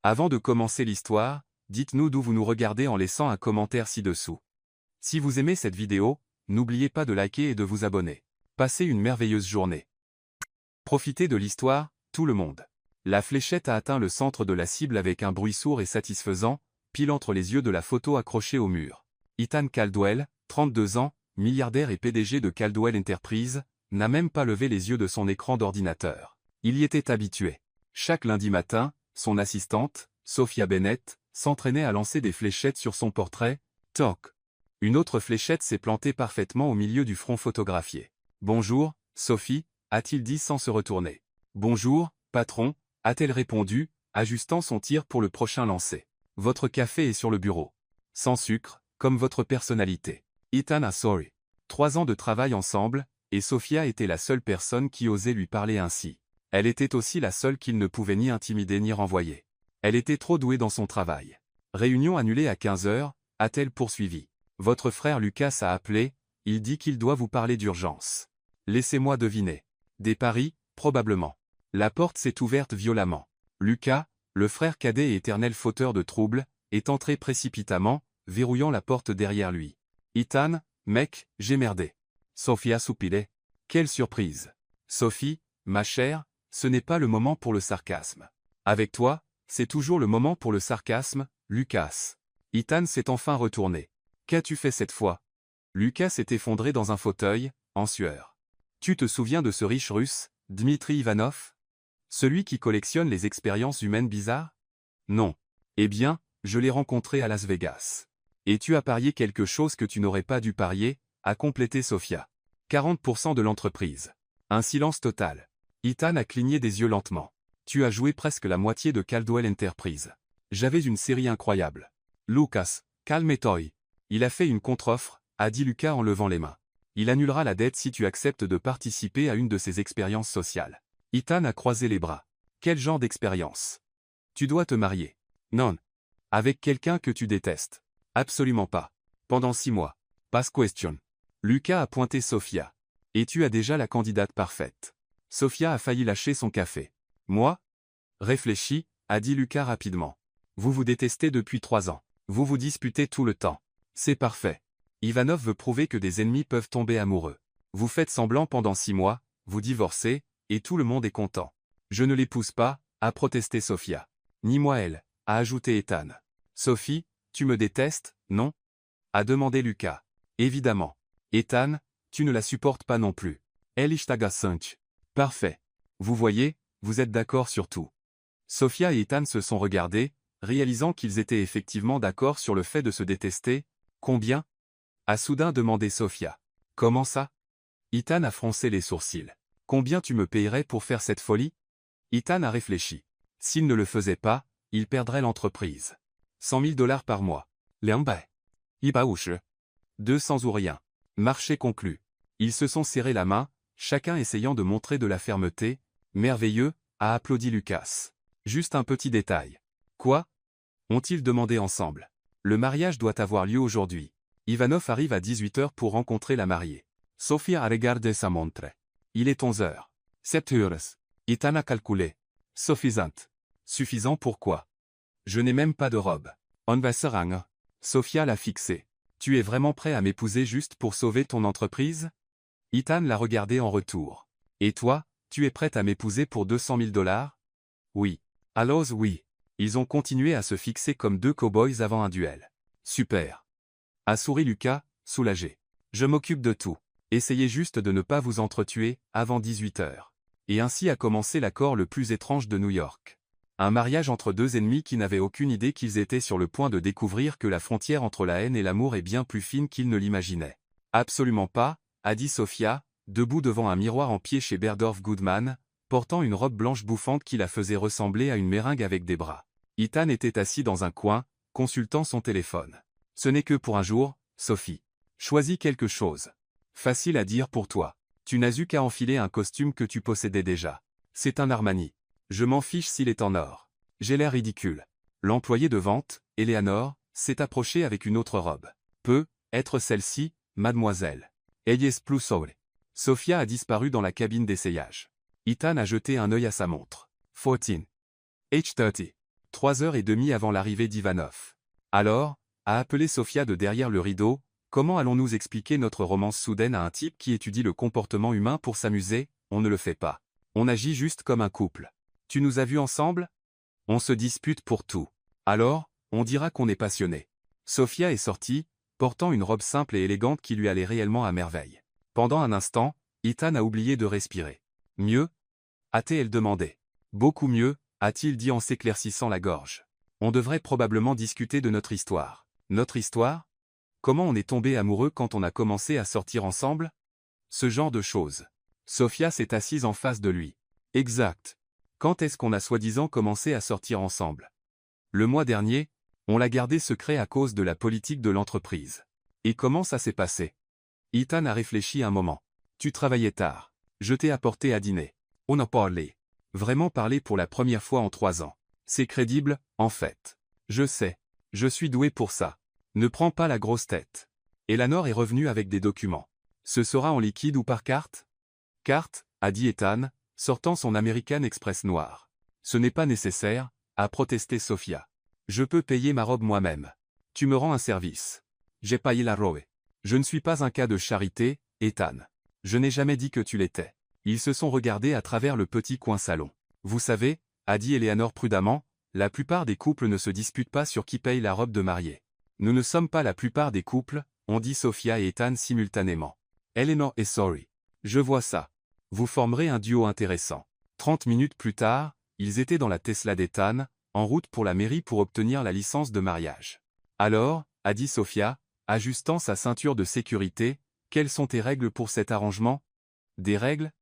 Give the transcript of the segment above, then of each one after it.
Avant de commencer l'histoire, dites-nous d'où vous nous regardez en laissant un commentaire ci-dessous. Si vous aimez cette vidéo, n'oubliez pas de liker et de vous abonner. Passez une merveilleuse journée. Profitez de l'histoire, tout le monde. La fléchette a atteint le centre de la cible avec un bruit sourd et satisfaisant, pile entre les yeux de la photo accrochée au mur. Ethan Caldwell, 32 ans, milliardaire et PDG de Caldwell Enterprises, n'a même pas levé les yeux de son écran d'ordinateur. Il y était habitué. Chaque lundi matin, son assistante, Sophia Bennett, s'entraînait à lancer des fléchettes sur son portrait, toc. Une autre fléchette s'est plantée parfaitement au milieu du front photographié. « Bonjour, Sophie », a-t-il dit sans se retourner. « Bonjour, patron », a-t-elle répondu, ajustant son tir pour le prochain lancer. « Votre café est sur le bureau. Sans sucre, comme votre personnalité. » Ethan a sorry. 3 ans de travail ensemble, et Sophia était la seule personne qui osait lui parler ainsi. Elle était aussi la seule qu'il ne pouvait ni intimider ni renvoyer. Elle était trop douée dans son travail. Réunion annulée à 15 heures, a-t-elle poursuivi. Votre frère Lucas a appelé, il dit qu'il doit vous parler d'urgence. Laissez-moi deviner. Des paris, probablement. La porte s'est ouverte violemment. Lucas, le frère cadet et éternel fauteur de troubles, est entré précipitamment, verrouillant la porte derrière lui. Ethan, mec, j'ai merdé. Sophia soupilait. Quelle surprise. Sophie, ma chère, ce n'est pas le moment pour le sarcasme. Avec toi, c'est toujours le moment pour le sarcasme, Lucas. Ethan s'est enfin retourné. Qu'as-tu fait cette fois? Lucas s'est effondré dans un fauteuil, en sueur. Tu te souviens de ce riche russe, Dmitri Ivanov? Celui qui collectionne les expériences humaines bizarres? Non. Eh bien, je l'ai rencontré à Las Vegas. Et tu as parié quelque chose que tu n'aurais pas dû parier, a complété Sophia. 40% de l'entreprise. Un silence total. Ethan a cligné des yeux lentement. Tu as joué presque la moitié de Caldwell Enterprises. J'avais une série incroyable. Lucas, calme-toi. Il a fait une contre-offre, a dit Lucas en levant les mains. Il annulera la dette si tu acceptes de participer à une de ses expériences sociales. Ethan a croisé les bras. Quel genre d'expérience? Tu dois te marier. Non. Avec quelqu'un que tu détestes. Absolument pas. Pendant 6 mois. Pass question. Lucas a pointé Sophia. Et tu as déjà la candidate parfaite. Sophia a failli lâcher son café. Moi? Réfléchis, a dit Lucas rapidement. Vous vous détestez depuis 3 ans. Vous vous disputez tout le temps. C'est parfait. Ivanov veut prouver que des ennemis peuvent tomber amoureux. Vous faites semblant pendant 6 mois, vous divorcez, et tout le monde est content. Je ne l'épouse pas, a protesté Sophia. Ni moi elle, a ajouté Ethan. Sophie, tu me détestes, non? A demandé Lucas. Évidemment. Ethan, tu ne la supportes pas non plus. Elle ishtaga 5. Parfait. Vous voyez, vous êtes d'accord sur tout. Sophia et Ethan se sont regardés, réalisant qu'ils étaient effectivement d'accord sur le fait de se détester. Combien? A soudain demandé Sophia. Comment ça? Ethan a froncé les sourcils. Combien tu me payerais pour faire cette folie? Ethan a réfléchi. S'il ne le faisait pas, il perdrait l'entreprise. 100 000 $ par mois. Liambay. Ibaouche. 200 ou rien. Marché conclu. Ils se sont serrés la main, chacun essayant de montrer de la fermeté. Merveilleux, a applaudi Lucas. Juste un petit détail. Quoi? Ont-ils demandé ensemble. Le mariage doit avoir lieu aujourd'hui. Ivanov arrive à 18 h pour rencontrer la mariée. Sophia a regardé sa montre. Il est 11 h. 7 heures. Ethan a calculé. Suffisant. Suffisant pourquoi? Je n'ai même pas de robe. On va se rang. Sophia l'a fixé. Tu es vraiment prêt à m'épouser juste pour sauver ton entreprise? Ethan l'a regardé en retour. Et toi, tu es prête à m'épouser pour 200 000 $? Oui. Alors oui. Ils ont continué à se fixer comme deux cow-boys avant un duel. Super. A souri Lucas, soulagé. Je m'occupe de tout. Essayez juste de ne pas vous entretuer, avant 18 h. Et ainsi a commencé l'accord le plus étrange de New York. Un mariage entre deux ennemis qui n'avaient aucune idée qu'ils étaient sur le point de découvrir que la frontière entre la haine et l'amour est bien plus fine qu'ils ne l'imaginaient. Absolument pas, a dit Sophia, debout devant un miroir en pied chez Berdorf Goodman, portant une robe blanche bouffante qui la faisait ressembler à une meringue avec des bras. Ethan était assis dans un coin, consultant son téléphone. Ce n'est que pour un jour, Sophie. Choisis quelque chose. Facile à dire pour toi. Tu n'as eu qu'à enfiler un costume que tu possédais déjà. C'est un Armani. Je m'en fiche s'il est en or. J'ai l'air ridicule. L'employé de vente, Eleanor, s'est approché avec une autre robe. Peut être celle-ci, mademoiselle. Ayez plus soul. Sophia a disparu dans la cabine d'essayage. Ethan a jeté un œil à sa montre. 14. H30. 3h30 avant l'arrivée d'Ivanov. Alors, a appelé Sofia de derrière le rideau, comment allons-nous expliquer notre romance soudaine à un type qui étudie le comportement humain pour s'amuser? On ne le fait pas. On agit juste comme un couple. Tu nous as vus ensemble? On se dispute pour tout. Alors, on dira qu'on est passionné. Sofia est sortie, portant une robe simple et élégante qui lui allait réellement à merveille. Pendant un instant, Ethan a oublié de respirer. Mieux? A-t-elle demandé. Beaucoup mieux, a-t-il dit en s'éclaircissant la gorge. On devrait probablement discuter de notre histoire. Notre histoire? Comment on est tombé amoureux quand on a commencé à sortir ensemble? Ce genre de choses. Sofia s'est assise en face de lui. Exact. Quand est-ce qu'on a soi-disant commencé à sortir ensemble? Le mois dernier, on l'a gardé secret à cause de la politique de l'entreprise. Et comment ça s'est passé? Ethan a réfléchi un moment. Tu travaillais tard. Je t'ai apporté à dîner. On a parlé. Vraiment parlé pour la première fois en 3 ans. C'est crédible, en fait. Je sais. Je suis doué pour ça. Ne prends pas la grosse tête. Eleanor est revenue avec des documents. Ce sera en liquide ou par carte? Carte, a dit Ethan, sortant son American Express noir. Ce n'est pas nécessaire, a protesté Sofia. Je peux payer ma robe moi-même. Tu me rends un service. J'ai payé la robe. Je ne suis pas un cas de charité, Ethan. Je n'ai jamais dit que tu l'étais. Ils se sont regardés à travers le petit coin salon. Vous savez, a dit Eleanor prudemment, la plupart des couples ne se disputent pas sur qui paye la robe de mariée. Nous ne sommes pas la plupart des couples, ont dit Sofia et Ethan simultanément. Eleanor est sorry. Je vois ça. Vous formerez un duo intéressant. 30 minutes plus tard, ils étaient dans la Tesla d'Ethan, en route pour la mairie pour obtenir la licence de mariage. Alors, a dit Sofia, ajustant sa ceinture de sécurité, quelles sont tes règles pour cet arrangement? Des règles?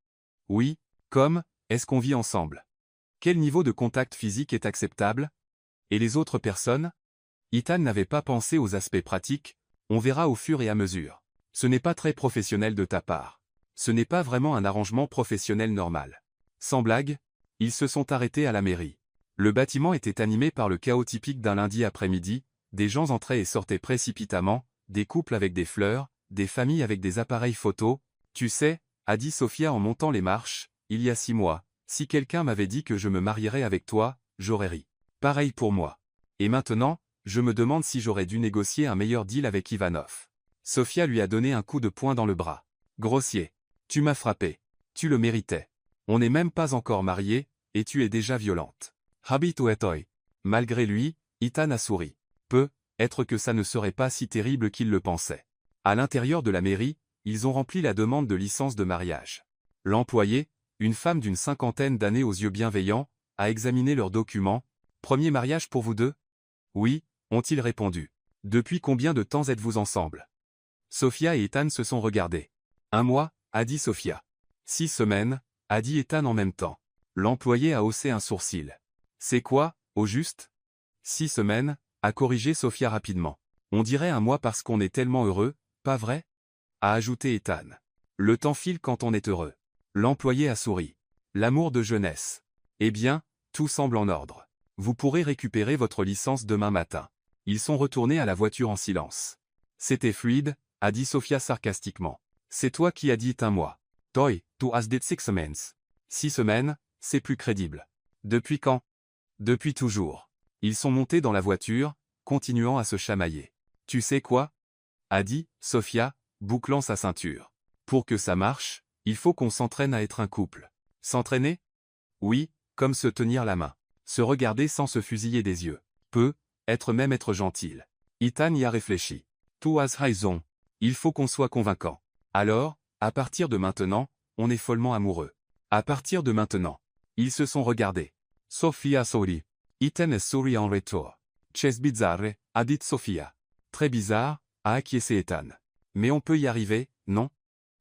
Oui, comme, est-ce qu'on vit ensemble? Quel niveau de contact physique est acceptable? Et les autres personnes? Ethan n'avait pas pensé aux aspects pratiques, on verra au fur et à mesure. Ce n'est pas très professionnel de ta part. Ce n'est pas vraiment un arrangement professionnel normal. Sans blague, ils se sont arrêtés à la mairie. Le bâtiment était animé par le chaos typique d'un lundi après-midi, des gens entraient et sortaient précipitamment, des couples avec des fleurs, des familles avec des appareils photo. Tu sais, a dit Sofia en montant les marches, il y a 6 mois, si quelqu'un m'avait dit que je me marierais avec toi, j'aurais ri. Pareil pour moi. Et maintenant, je me demande si j'aurais dû négocier un meilleur deal avec Ivanov. Sofia lui a donné un coup de poing dans le bras. Grossier. Tu m'as frappé. Tu le méritais. On n'est même pas encore mariés, et tu es déjà violente. Habito etoy. Malgré lui, Ethan a souri. Être que ça ne serait pas si terrible qu'il le pensait. À l'intérieur de la mairie, ils ont rempli la demande de licence de mariage. L'employé, une femme d'une 50aine d'années aux yeux bienveillants, a examiné leurs documents. Premier mariage pour vous deux? Oui, ont-ils répondu. Depuis combien de temps êtes-vous ensemble? Sofia et Ethan se sont regardés. 1 mois, a dit Sofia. 6 semaines, a dit Ethan en même temps. L'employé a haussé un sourcil. C'est quoi, au juste? 6 semaines, a corrigé Sofia rapidement. On dirait 1 mois parce qu'on est tellement heureux, pas vrai? A ajouté Ethan. Le temps file quand on est heureux. L'employé a souri. L'amour de jeunesse. Eh bien, tout semble en ordre. Vous pourrez récupérer votre licence demain matin. Ils sont retournés à la voiture en silence. C'était fluide, a dit Sofia sarcastiquement. C'est toi qui as dit 1 mois. Toi, tu has dit 6 semaines. 6 semaines, c'est plus crédible. Depuis quand? Depuis toujours. Ils sont montés dans la voiture, continuant à se chamailler. Tu sais quoi? A dit Sofia, bouclant sa ceinture. Pour que ça marche, il faut qu'on s'entraîne à être un couple. S'entraîner? Oui, comme se tenir la main. Se regarder sans se fusiller des yeux. Être gentil. Ethan y a réfléchi. Tu as raison. Il faut qu'on soit convaincant. Alors, à partir de maintenant, on est follement amoureux. À partir de maintenant. Ils se sont regardés. Sofia sourit. Ethan est souri en retour. C'est bizarre, a dit Sofia. Très bizarre, a acquiescé Ethan. Mais on peut y arriver, non?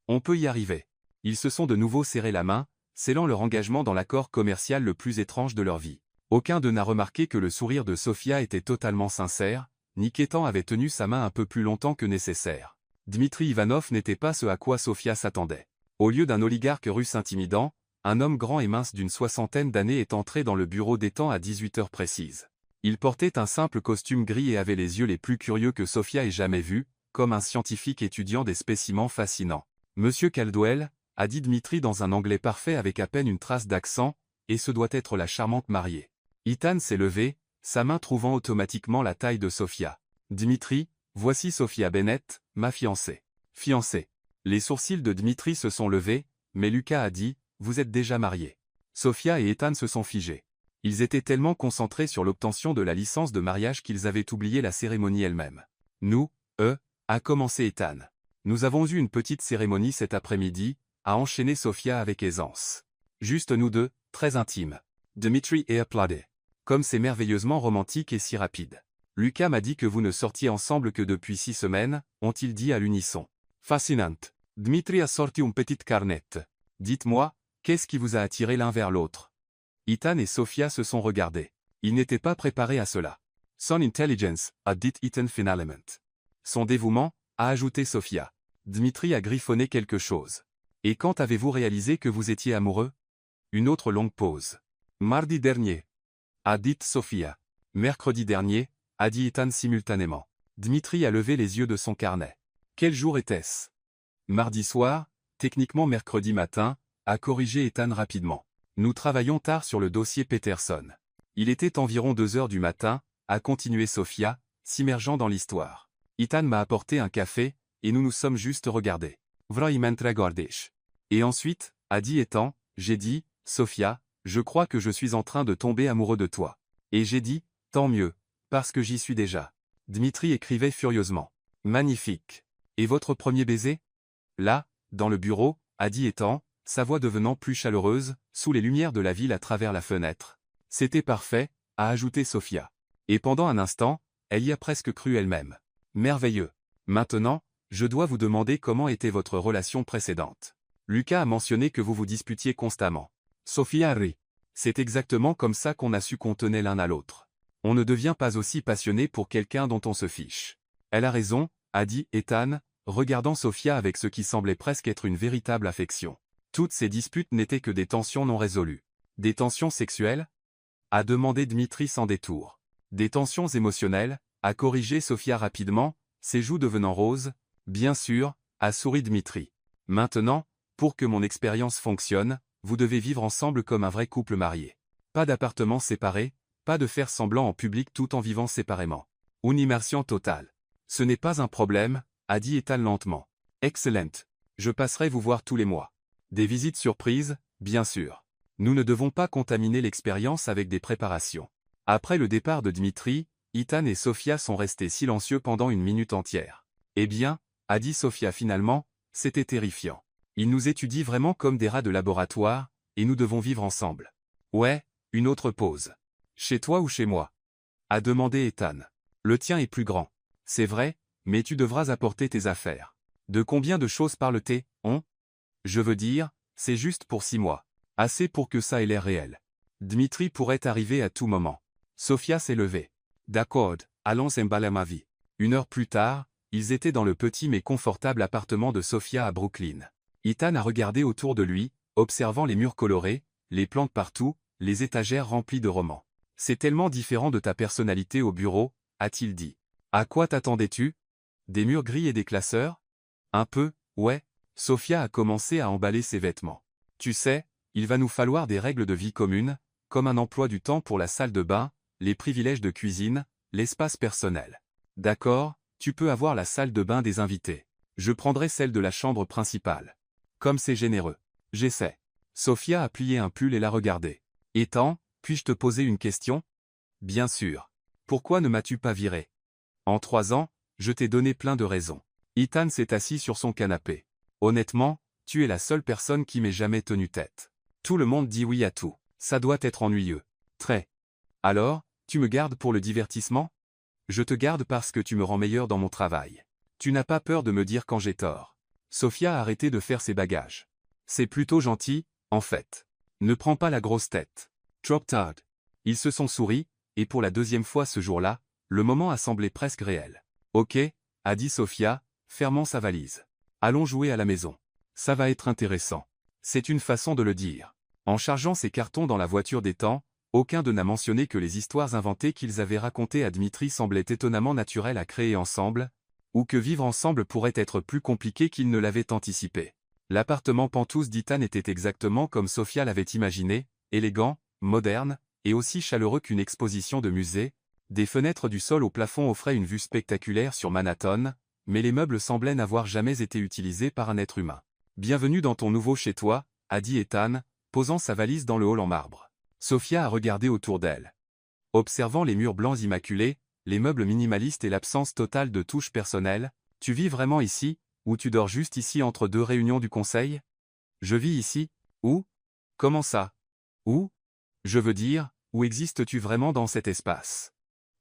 On peut y arriver. Ils se sont de nouveau serré la main, scellant leur engagement dans l'accord commercial le plus étrange de leur vie. Aucun d'eux n'a remarqué que le sourire de Sofia était totalement sincère, ni qu'Ethan avait tenu sa main un peu plus longtemps que nécessaire. Dmitri Ivanov n'était pas ce à quoi Sofia s'attendait. Au lieu d'un oligarque russe intimidant, un homme grand et mince d'une 60aine d'années est entré dans le bureau d'Ethan à 18 heures précises. Il portait un simple costume gris et avait les yeux les plus curieux que Sofia ait jamais vus, comme un scientifique étudiant des spécimens fascinants. Monsieur Caldwell, a dit Dmitri dans un anglais parfait avec à peine une trace d'accent, et ce doit être la charmante mariée. Ethan s'est levé, sa main trouvant automatiquement la taille de Sofia. Dmitri, voici Sofia Bennett, ma fiancée. Fiancée. Les sourcils de Dmitri se sont levés, mais Lucas a dit, vous êtes déjà mariés. Sofia et Ethan se sont figés. Ils étaient tellement concentrés sur l'obtention de la licence de mariage qu'ils avaient oublié la cérémonie elle-même. Nous, a commencé Ethan. Nous avons eu une petite cérémonie cet après-midi, a enchaîné Sofia avec aisance. Juste nous deux, très intimes. Dmitri et applaudé. Comme c'est merveilleusement romantique et si rapide. Lucas m'a dit que vous ne sortiez ensemble que depuis 6 semaines, ont-ils dit à l'unisson. Fascinant. Dmitri a sorti une petite carnette. Dites-moi, qu'est-ce qui vous a attiré l'un vers l'autre? Ethan et Sofia se sont regardés. Ils n'étaient pas préparés à cela. Son intelligence, a dit Ethan finalement. Son dévouement, a ajouté Sofia. Dmitri a griffonné quelque chose. Et quand avez-vous réalisé que vous étiez amoureux? Une autre longue pause. Mardi dernier. A dit Sofia. Mercredi dernier, a dit Ethan simultanément. Dmitri a levé les yeux de son carnet. Quel jour était-ce? Mardi soir, techniquement mercredi matin, a corrigé Ethan rapidement. Nous travaillons tard sur le dossier Peterson. Il était environ 2 heures du matin, a continué Sofia, s'immergeant dans l'histoire. Ethan m'a apporté un café, et nous nous sommes juste regardés. Vraiment très gordish. Et ensuite, a dit Ethan, j'ai dit, Sofia, je crois que je suis en train de tomber amoureux de toi. Et j'ai dit, tant mieux, parce que j'y suis déjà. Dmitri écrivait furieusement. Magnifique. Et votre premier baiser? Là, dans le bureau, a dit Ethan, sa voix devenant plus chaleureuse, sous les lumières de la ville à travers la fenêtre. C'était parfait, a ajouté Sofia. Et pendant un instant, elle y a presque cru elle-même. Merveilleux. Maintenant, je dois vous demander comment était votre relation précédente. Lucas a mentionné que vous vous disputiez constamment. Sofia rit. C'est exactement comme ça qu'on a su qu'on tenait l'un à l'autre. On ne devient pas aussi passionné pour quelqu'un dont on se fiche. Elle a raison, a dit Ethan, regardant Sofia avec ce qui semblait presque être une véritable affection. Toutes ces disputes n'étaient que des tensions non résolues. Des tensions sexuelles? A demandé Dmitri sans détour. Des tensions émotionnelles, a corrigé Sofia rapidement, ses joues devenant roses. Bien sûr, a souri Dmitri. Maintenant, pour que mon expérience fonctionne, vous devez vivre ensemble comme un vrai couple marié. Pas d'appartement séparé, pas de faire semblant en public tout en vivant séparément. Une immersion totale. Ce n'est pas un problème, a dit Ethan lentement. Excellent. Je passerai vous voir tous les mois. Des visites surprises, bien sûr. Nous ne devons pas contaminer l'expérience avec des préparations. Après le départ de Dmitri, Ethan et Sofia sont restés silencieux pendant 1 minute entière. Eh bien, a dit Sofia finalement, c'était terrifiant. Ils nous étudient vraiment comme des rats de laboratoire, et nous devons vivre ensemble. Ouais, une autre pause. Chez toi ou chez moi? A demandé Ethan. Le tien est plus grand. C'est vrai, mais tu devras apporter tes affaires. De combien de choses parle-t-on? Je veux dire, c'est juste pour 6 mois. Assez pour que ça ait l'air réel. Dmitri pourrait arriver à tout moment. Sofia s'est levée. D'accord, allons emballer ma vie. 1 heure plus tard, ils étaient dans le petit mais confortable appartement de Sofia à Brooklyn. Ethan a regardé autour de lui, observant les murs colorés, les plantes partout, les étagères remplies de romans. C'est tellement différent de ta personnalité au bureau, a-t-il dit. À quoi t'attendais-tu? Des murs gris et des classeurs? Un peu, ouais. Sofia a commencé à emballer ses vêtements. Tu sais, il va nous falloir des règles de vie communes, comme un emploi du temps pour la salle de bain, les privilèges de cuisine, l'espace personnel. D'accord, tu peux avoir la salle de bain des invités. Je prendrai celle de la chambre principale. Comme c'est généreux. J'essaie. Sofia a plié un pull et l'a regardé. Ethan, puis-je te poser une question? Bien sûr. Pourquoi ne m'as-tu pas viré? En 3 ans, je t'ai donné plein de raisons. Ethan s'est assis sur son canapé. Honnêtement, tu es la seule personne qui m'ait jamais tenu tête. Tout le monde dit oui à tout. Ça doit être ennuyeux. Très. Alors, tu me gardes pour le divertissement? Je te garde parce que tu me rends meilleur dans mon travail. Tu n'as pas peur de me dire quand j'ai tort. Sofia a arrêté de faire ses bagages. C'est plutôt gentil, en fait. Ne prends pas la grosse tête. Trop tard. Ils se sont souris, et pour la 2e fois ce jour-là, le moment a semblé presque réel. Ok, a dit Sofia, fermant sa valise. Allons jouer à la maison. Ça va être intéressant. C'est une façon de le dire. En chargeant ses cartons dans la voiture d'Ethan, aucun d'eux n'a mentionné que les histoires inventées qu'ils avaient racontées à Dmitri semblaient étonnamment naturelles à créer ensemble, ou que vivre ensemble pourrait être plus compliqué qu'ils ne l'avaient anticipé. L'appartement Penthouse d'Ethan était exactement comme Sofia l'avait imaginé, élégant, moderne, et aussi chaleureux qu'une exposition de musée. Des fenêtres du sol au plafond offraient une vue spectaculaire sur Manhattan, mais les meubles semblaient n'avoir jamais été utilisés par un être humain. « Bienvenue dans ton nouveau chez toi », a dit Ethan, posant sa valise dans le hall en marbre. Sophia a regardé autour d'elle. Observant les murs blancs immaculés, les meubles minimalistes et l'absence totale de touches personnelles, « Tu vis vraiment ici, ou tu dors juste ici entre deux réunions du conseil ?»« Je vis ici. Où ? Comment ça ? Où ? Je veux dire, où existes-tu vraiment dans cet espace ?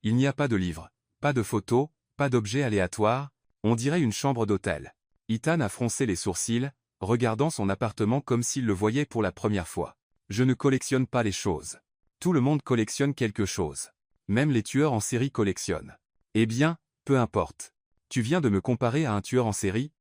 Il n'y a pas de livres, pas de photos, pas d'objets aléatoires, on dirait une chambre d'hôtel. » Ethan a froncé les sourcils, regardant son appartement comme s'il le voyait pour la première fois. « Je ne collectionne pas les choses. Tout le monde collectionne quelque chose. Même les tueurs en série collectionnent. Eh bien, peu importe. Tu viens de me comparer à un tueur en série ?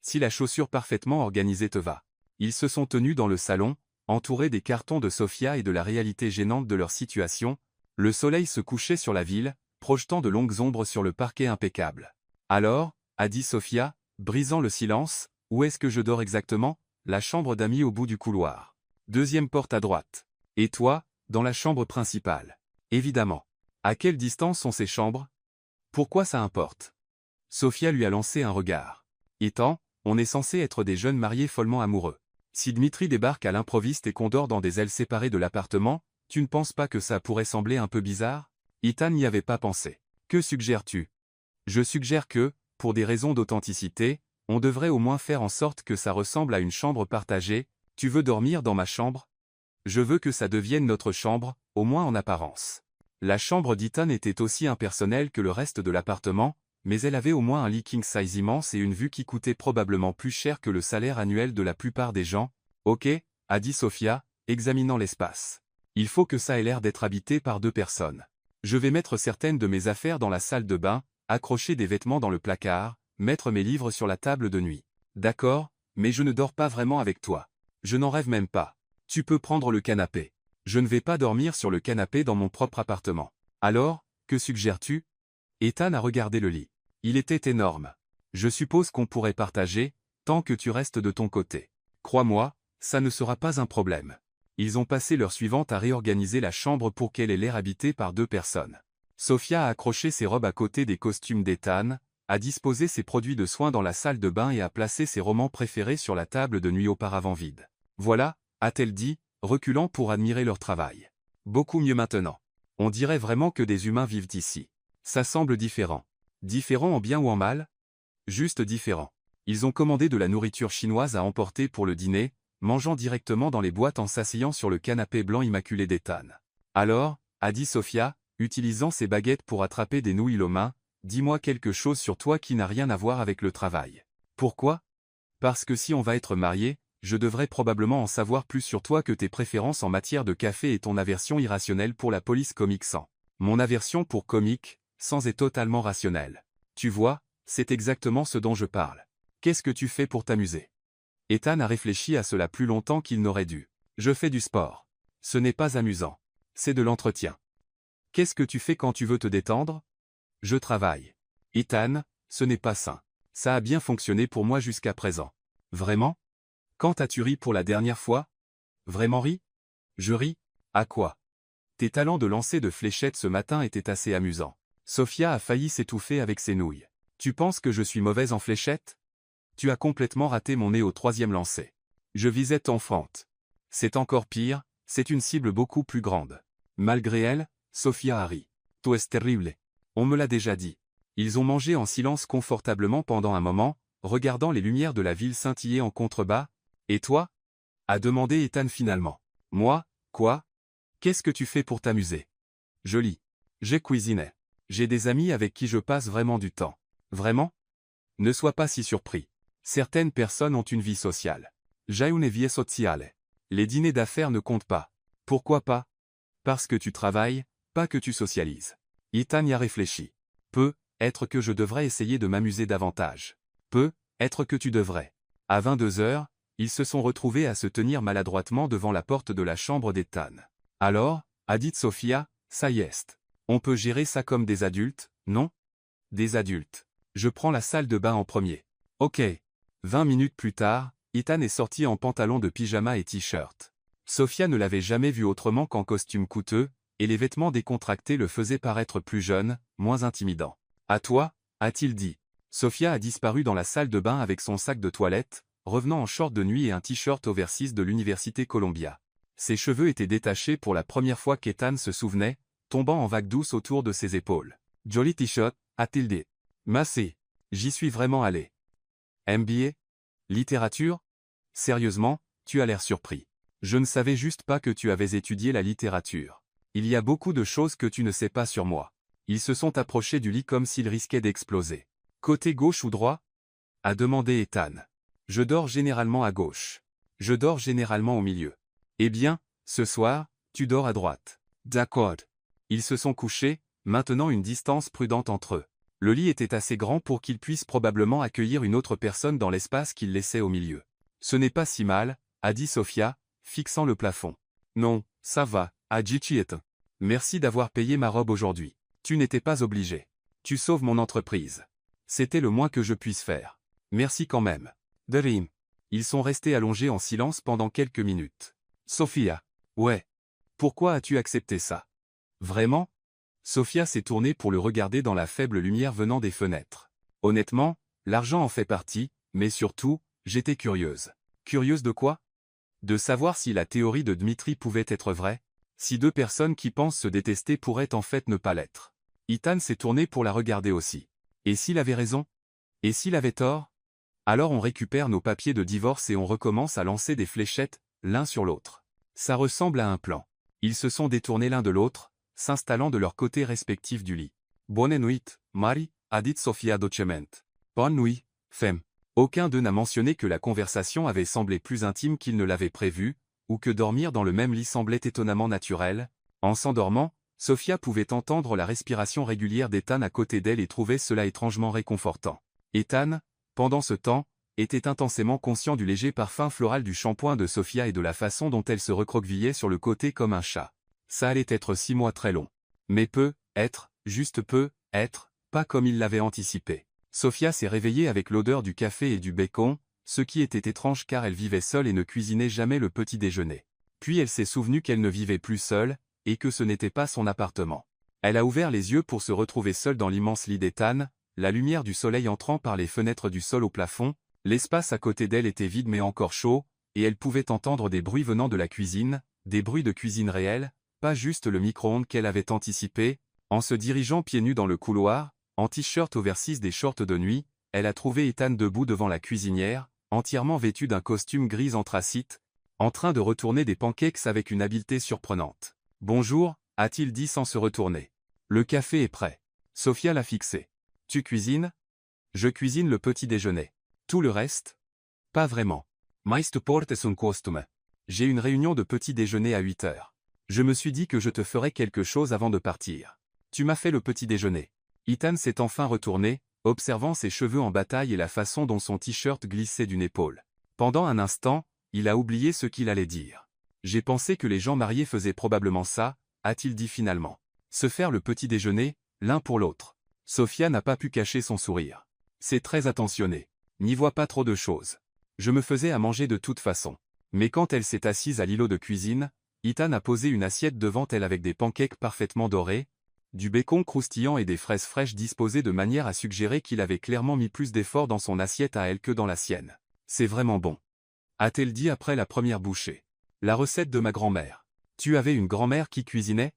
Si la chaussure parfaitement organisée te va. » Ils se sont tenus dans le salon, entourés des cartons de Sophia et de la réalité gênante de leur situation. Le soleil se couchait sur la ville, projetant de longues ombres sur le parquet impeccable. « Alors, » a dit Sophia, brisant le silence, « où est-ce que je dors exactement ? La chambre d'amis au bout du couloir. Deuxième porte à droite. Et toi, dans la chambre principale. Évidemment. À quelle distance sont ces chambres ? Pourquoi ça importe ? » Sophia lui a lancé un regard. « Ethan, on est censé être des jeunes mariés follement amoureux. Si Dmitri débarque à l'improviste et qu'on dort dans des ailes séparées de l'appartement, tu ne penses pas que ça pourrait sembler un peu bizarre ? » Ethan n'y avait pas pensé. « Que suggères-tu ? » Je suggère que, pour des raisons d'authenticité, on devrait au moins faire en sorte que ça ressemble à une chambre partagée. Tu veux dormir dans ma chambre ? Je veux que ça devienne notre chambre, au moins en apparence. La chambre d'Ethan était aussi impersonnelle que le reste de l'appartement, mais elle avait au moins un lit king size immense et une vue qui coûtait probablement plus cher que le salaire annuel de la plupart des gens. « Ok, » a dit Sophia, examinant l'espace. « Il faut que ça ait l'air d'être habité par deux personnes. Je vais mettre certaines de mes affaires dans la salle de bain, accrocher des vêtements dans le placard, mettre mes livres sur la table de nuit. D'accord, mais je ne dors pas vraiment avec toi. Je n'en rêve même pas. Tu peux prendre le canapé. Je ne vais pas dormir sur le canapé dans mon propre appartement. Alors, que suggères-tu ? » Ethan a regardé le lit. Il était énorme. Je suppose qu'on pourrait partager, tant que tu restes de ton côté. Crois-moi, ça ne sera pas un problème. Ils ont passé l'heure suivante à réorganiser la chambre pour qu'elle ait l'air habitée par deux personnes. Sophia a accroché ses robes à côté des costumes d'Ethan, a disposé ses produits de soins dans la salle de bain et a placé ses romans préférés sur la table de nuit auparavant vide. Voilà, a-t-elle dit, reculant pour admirer leur travail. Beaucoup mieux maintenant. On dirait vraiment que des humains vivent ici. Ça semble différent. Différent en bien ou en mal ? Juste différent. Ils ont commandé de la nourriture chinoise à emporter pour le dîner, mangeant directement dans les boîtes en s'asseyant sur le canapé blanc immaculé d'Ethan. Alors, a dit Sophia, utilisant ses baguettes pour attraper des nouilles aux mains, dis-moi quelque chose sur toi qui n'a rien à voir avec le travail. Pourquoi ? Parce que si on va être mariés, je devrais probablement en savoir plus sur toi que tes préférences en matière de café et ton aversion irrationnelle pour la police comique sans. Mon aversion pour comique, sans est totalement rationnelle. Tu vois, c'est exactement ce dont je parle. Qu'est-ce que tu fais pour t'amuser ? Ethan a réfléchi à cela plus longtemps qu'il n'aurait dû. Je fais du sport. Ce n'est pas amusant. C'est de l'entretien. Qu'est-ce que tu fais quand tu veux te détendre ? Je travaille. Ethan, ce n'est pas sain. Ça a bien fonctionné pour moi jusqu'à présent. Vraiment ? Quand as-tu ri pour la dernière fois ? Vraiment ri ? Je ris ? À quoi ? Tes talents de lancer de fléchettes ce matin étaient assez amusants. Sophia a failli s'étouffer avec ses nouilles. Tu penses que je suis mauvaise en fléchettes ? Tu as complètement raté mon nez au troisième lancer. Je visais ton fente. C'est encore pire, c'est une cible beaucoup plus grande. Malgré elle, Sophia a ri. Tout est terrible. On me l'a déjà dit. Ils ont mangé en silence confortablement pendant un moment, regardant les lumières de la ville scintiller en contrebas. Et toi ? A demandé Ethan finalement. Moi, quoi ? Qu'est-ce que tu fais pour t'amuser ? Je lis. J'ai cuisiné. J'ai des amis avec qui je passe vraiment du temps. Vraiment ? Ne sois pas si surpris. Certaines personnes ont une vie sociale. J'ai une vie sociale. Les dîners d'affaires ne comptent pas. Pourquoi pas ? Parce que tu travailles, pas que tu socialises. Ethan y a réfléchi. Peut-être que je devrais essayer de m'amuser davantage. Peut-être que tu devrais. À 22h, ils se sont retrouvés à se tenir maladroitement devant la porte de la chambre d'Ethan. Alors, a dit Sophia, ça y est. On peut gérer ça comme des adultes, non ? Des adultes. Je prends la salle de bain en premier. Ok. 20 minutes plus tard, Ethan est sorti en pantalon de pyjama et t-shirt. Sophia ne l'avait jamais vu autrement qu'en costume coûteux, et les vêtements décontractés le faisaient paraître plus jeune, moins intimidant. « À toi » a-t-il dit. Sofia a disparu dans la salle de bain avec son sac de toilette, revenant en short de nuit et un t-shirt oversize de l'université Columbia. Ses cheveux étaient détachés pour la première fois qu'Ethan se souvenait, tombant en vagues douces autour de ses épaules. « Joli t-shirt » a-t-il dit. « Merci. J'y suis vraiment allé. » MBA? Littérature? Sérieusement, tu as l'air surpris. Je ne savais juste pas que tu avais étudié la littérature. Il y a beaucoup de choses que tu ne sais pas sur moi. Ils se sont approchés du lit comme s'ils risquaient d'exploser. Côté gauche ou droit? A demandé Ethan. Je dors généralement à gauche. Je dors généralement au milieu. Eh bien, ce soir, tu dors à droite. D'accord. Ils se sont couchés, maintenant une distance prudente entre eux. Le lit était assez grand pour qu'il puisse probablement accueillir une autre personne dans l'espace qu'il laissait au milieu. Ce n'est pas si mal, a dit Sofia, fixant le plafond. Non, ça va, a dit Ethan. Merci d'avoir payé ma robe aujourd'hui. Tu n'étais pas obligé. Tu sauves mon entreprise. C'était le moins que je puisse faire. Merci quand même. Dream. Ils sont restés allongés en silence pendant quelques minutes. Sofia. Ouais. Pourquoi as-tu accepté ça? Vraiment? Sofia s'est tournée pour le regarder dans la faible lumière venant des fenêtres. Honnêtement, l'argent en fait partie, mais surtout, j'étais curieuse. Curieuse de quoi? De savoir si la théorie de Dmitri pouvait être vraie, si deux personnes qui pensent se détester pourraient en fait ne pas l'être. Ethan s'est tourné pour la regarder aussi. Et s'il avait raison? Et s'il avait tort? Alors on récupère nos papiers de divorce et on recommence à lancer des fléchettes, l'un sur l'autre. Ça ressemble à un plan. Ils se sont détournés l'un de l'autre, s'installant de leur côté respectif du lit. Bonne nuit, Mari, a dit Sofia dolcemente. Bonne nuit, femme. Aucun d'eux n'a mentionné que la conversation avait semblé plus intime qu'ils ne l'avaient prévu, ou que dormir dans le même lit semblait étonnamment naturel. En s'endormant, Sofia pouvait entendre la respiration régulière d'Ethan à côté d'elle et trouvait cela étrangement réconfortant. Ethan, pendant ce temps, était intensément conscient du léger parfum floral du shampoing de Sofia et de la façon dont elle se recroquevillait sur le côté comme un chat. Ça allait être 6 mois très longs. Mais juste peu, pas comme il l'avait anticipé. Sofia s'est réveillée avec l'odeur du café et du bacon, ce qui était étrange car elle vivait seule et ne cuisinait jamais le petit déjeuner. Puis elle s'est souvenue qu'elle ne vivait plus seule, et que ce n'était pas son appartement. Elle a ouvert les yeux pour se retrouver seule dans l'immense lit d'Ethan, la lumière du soleil entrant par les fenêtres du sol au plafond, l'espace à côté d'elle était vide mais encore chaud, et elle pouvait entendre des bruits venant de la cuisine, des bruits de cuisine réels, pas juste le micro-ondes qu'elle avait anticipé. En se dirigeant pieds nus dans le couloir, en t-shirt oversize des shorts de nuit, elle a trouvé Ethan debout devant la cuisinière, entièrement vêtu d'un costume gris anthracite, en train de retourner des pancakes avec une habileté surprenante. « Bonjour » a-t-il dit sans se retourner. « Le café est prêt. » Sofia l'a fixé. « Tu cuisines ?»« Je cuisine le petit déjeuner. Tout le reste ?»« Pas vraiment. Meiste portes un costume. J'ai une réunion de petit déjeuner à 8 heures. Je me suis dit que je te ferais quelque chose avant de partir. Tu m'as fait le petit déjeuner. » Ethan s'est enfin retourné, observant ses cheveux en bataille et la façon dont son t-shirt glissait d'une épaule. Pendant un instant, il a oublié ce qu'il allait dire. « J'ai pensé que les gens mariés faisaient probablement ça, » a-t-il dit finalement. Se faire le petit déjeuner, l'un pour l'autre. Sofia n'a pas pu cacher son sourire. C'est très attentionné. N'y vois pas trop de choses. Je me faisais à manger de toute façon. Mais quand elle s'est assise à l'îlot de cuisine, Ethan a posé une assiette devant elle avec des pancakes parfaitement dorés, du bacon croustillant et des fraises fraîches disposées de manière à suggérer qu'il avait clairement mis plus d'efforts dans son assiette à elle que dans la sienne. C'est vraiment bon. A-t-elle dit après la première bouchée. La recette de ma grand-mère. Tu avais une grand-mère qui cuisinait?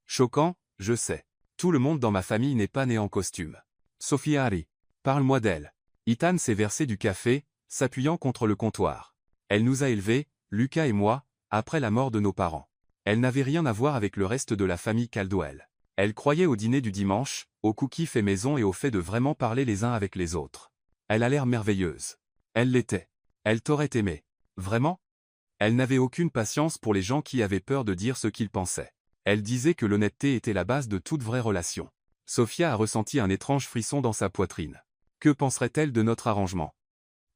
Choquant, je sais. Tout le monde dans ma famille n'est pas né en costume. Sofia Harry. Parle-moi d'elle. Ethan s'est versé du café, s'appuyant contre le comptoir. Elle nous a élevés, Lucas et moi, après la mort de nos parents. Elle n'avait rien à voir avec le reste de la famille Caldwell. Elle croyait au dîner du dimanche, aux cookies faits maison et au fait de vraiment parler les uns avec les autres. Elle a l'air merveilleuse. Elle l'était. Elle t'aurait aimé. Vraiment? Elle n'avait aucune patience pour les gens qui avaient peur de dire ce qu'ils pensaient. Elle disait que l'honnêteté était la base de toute vraie relation. Sofia a ressenti un étrange frisson dans sa poitrine. Que penserait-elle de notre arrangement?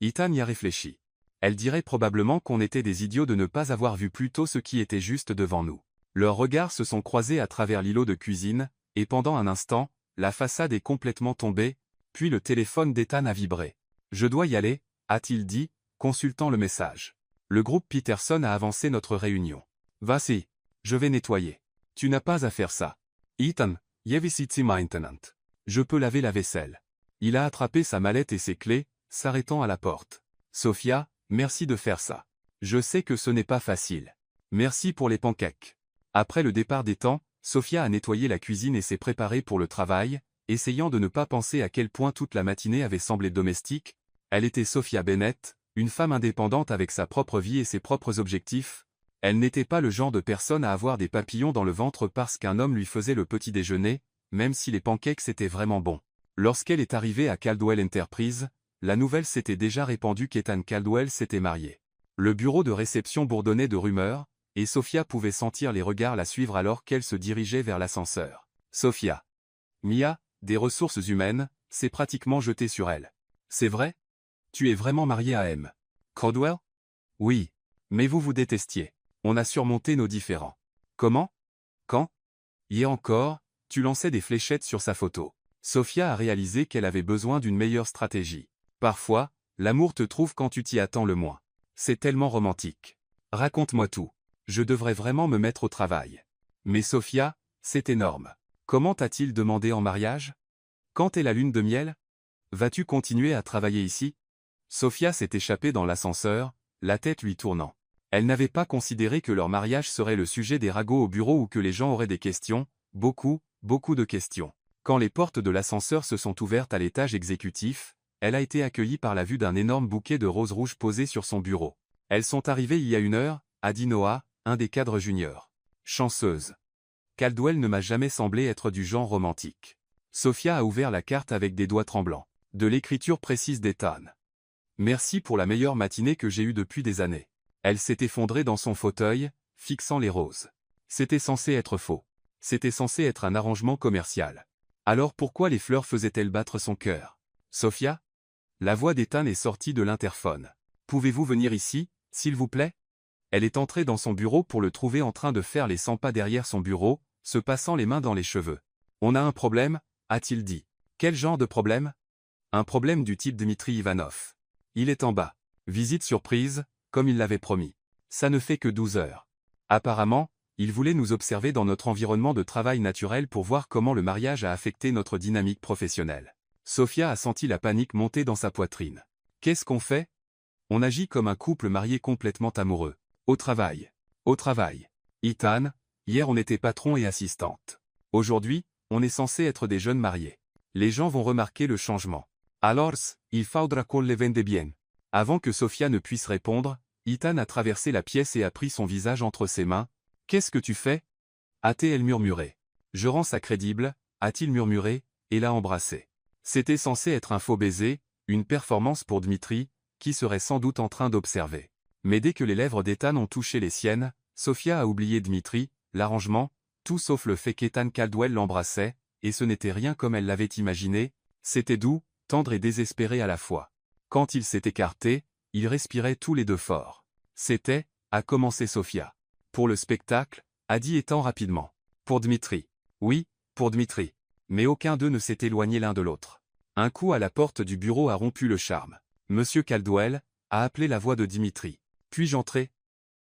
Ethan y a réfléchi. Elle dirait probablement qu'on était des idiots de ne pas avoir vu plus tôt ce qui était juste devant nous. Leurs regards se sont croisés à travers l'îlot de cuisine, et pendant un instant, la façade est complètement tombée, puis le téléphone d'Ethan a vibré. « Je dois y aller » a-t-il dit, consultant le message. Le groupe Peterson a avancé notre réunion. « Vas-y, je vais nettoyer. » Tu n'as pas à faire ça. Ethan, Yevisitsi Maintenant. Je peux laver la vaisselle. Il a attrapé sa mallette et ses clés, s'arrêtant à la porte. Sophia, merci de faire ça. Je sais que ce n'est pas facile. Merci pour les pancakes. Après le départ d'Ethan, Sophia a nettoyé la cuisine et s'est préparée pour le travail, essayant de ne pas penser à quel point toute la matinée avait semblé domestique. Elle était Sophia Bennett, une femme indépendante avec sa propre vie et ses propres objectifs. Elle n'était pas le genre de personne à avoir des papillons dans le ventre parce qu'un homme lui faisait le petit déjeuner, même si les pancakes étaient vraiment bons. Lorsqu'elle est arrivée à Caldwell Enterprise, la nouvelle s'était déjà répandue qu'Ethan Caldwell s'était marié. Le bureau de réception bourdonnait de rumeurs, et Sophia pouvait sentir les regards la suivre alors qu'elle se dirigeait vers l'ascenseur. Sophia. Mia, des ressources humaines, s'est pratiquement jetée sur elle. C'est vrai? Tu es vraiment mariée à M. Caldwell? Oui. Mais vous vous détestiez. On a surmonté nos différends. Comment? Quand? Hier encore, tu lançais des fléchettes sur sa photo. Sophia a réalisé qu'elle avait besoin d'une meilleure stratégie. Parfois, l'amour te trouve quand tu t'y attends le moins. C'est tellement romantique. Raconte-moi tout. Je devrais vraiment me mettre au travail. Mais Sophia, c'est énorme. Comment t'a-t-il demandé en mariage? Quand est la lune de miel? Vas-tu continuer à travailler ici? Sophia s'est échappée dans l'ascenseur, la tête lui tournant. Elle n'avait pas considéré que leur mariage serait le sujet des ragots au bureau ou que les gens auraient des questions, beaucoup de questions. Quand les portes de l'ascenseur se sont ouvertes à l'étage exécutif, elle a été accueillie par la vue d'un énorme bouquet de roses rouges posé sur son bureau. Elles sont arrivées il y a 1 heure, a dit Noah, un des cadres juniors. Chanceuse. Caldwell ne m'a jamais semblé être du genre romantique. Sophia a ouvert la carte avec des doigts tremblants. De l'écriture précise d'Ethan. Merci pour la meilleure matinée que j'ai eue depuis des années. Elle s'est effondrée dans son fauteuil, fixant les roses. C'était censé être faux. C'était censé être un arrangement commercial. Alors pourquoi les fleurs faisaient-elles battre son cœur? Sophia? La voix d'Ethan est sortie de l'interphone. Pouvez-vous venir ici, s'il vous plaît? Elle est entrée dans son bureau pour le trouver en train de faire les 100 pas derrière son bureau, se passant les mains dans les cheveux. On a un problème, a-t-il dit. Quel genre de problème? Un problème du type Dmitri Ivanov. Il est en bas. Visite surprise, comme il l'avait promis. Ça ne fait que 12 heures. Apparemment, il voulait nous observer dans notre environnement de travail naturel pour voir comment le mariage a affecté notre dynamique professionnelle. Sophia a senti la panique monter dans sa poitrine. Qu'est-ce qu'on fait? On agit comme un couple marié complètement amoureux. Au travail. Au travail. Ethan, hier on était patron et assistante. Aujourd'hui, on est censé être des jeunes mariés. Les gens vont remarquer le changement. Alors, il faudra qu'on les vende bien. Avant que Sophia ne puisse répondre, Ethan a traversé la pièce et a pris son visage entre ses mains. Qu'est-ce que tu fais? A-t-elle murmuré. Je rends ça crédible, a-t-il murmuré, et l'a embrassé. C'était censé être un faux baiser, une performance pour Dmitri, qui serait sans doute en train d'observer. Mais dès que les lèvres d'Ethan ont touché les siennes, Sophia a oublié Dmitri, l'arrangement, tout sauf le fait qu'Ethan Caldwell l'embrassait, et ce n'était rien comme elle l'avait imaginé, c'était doux, tendre et désespéré à la fois. Quand il s'est écarté, ils respiraient tous les deux fort. C'était, a commencé Sophia. Pour le spectacle, a dit Ethan rapidement. Pour Dmitri. Oui, pour Dmitri. Mais aucun d'eux ne s'est éloigné l'un de l'autre. Un coup à la porte du bureau a rompu le charme. Monsieur Caldwell, a appelé la voix de Dmitri. Puis-je entrer?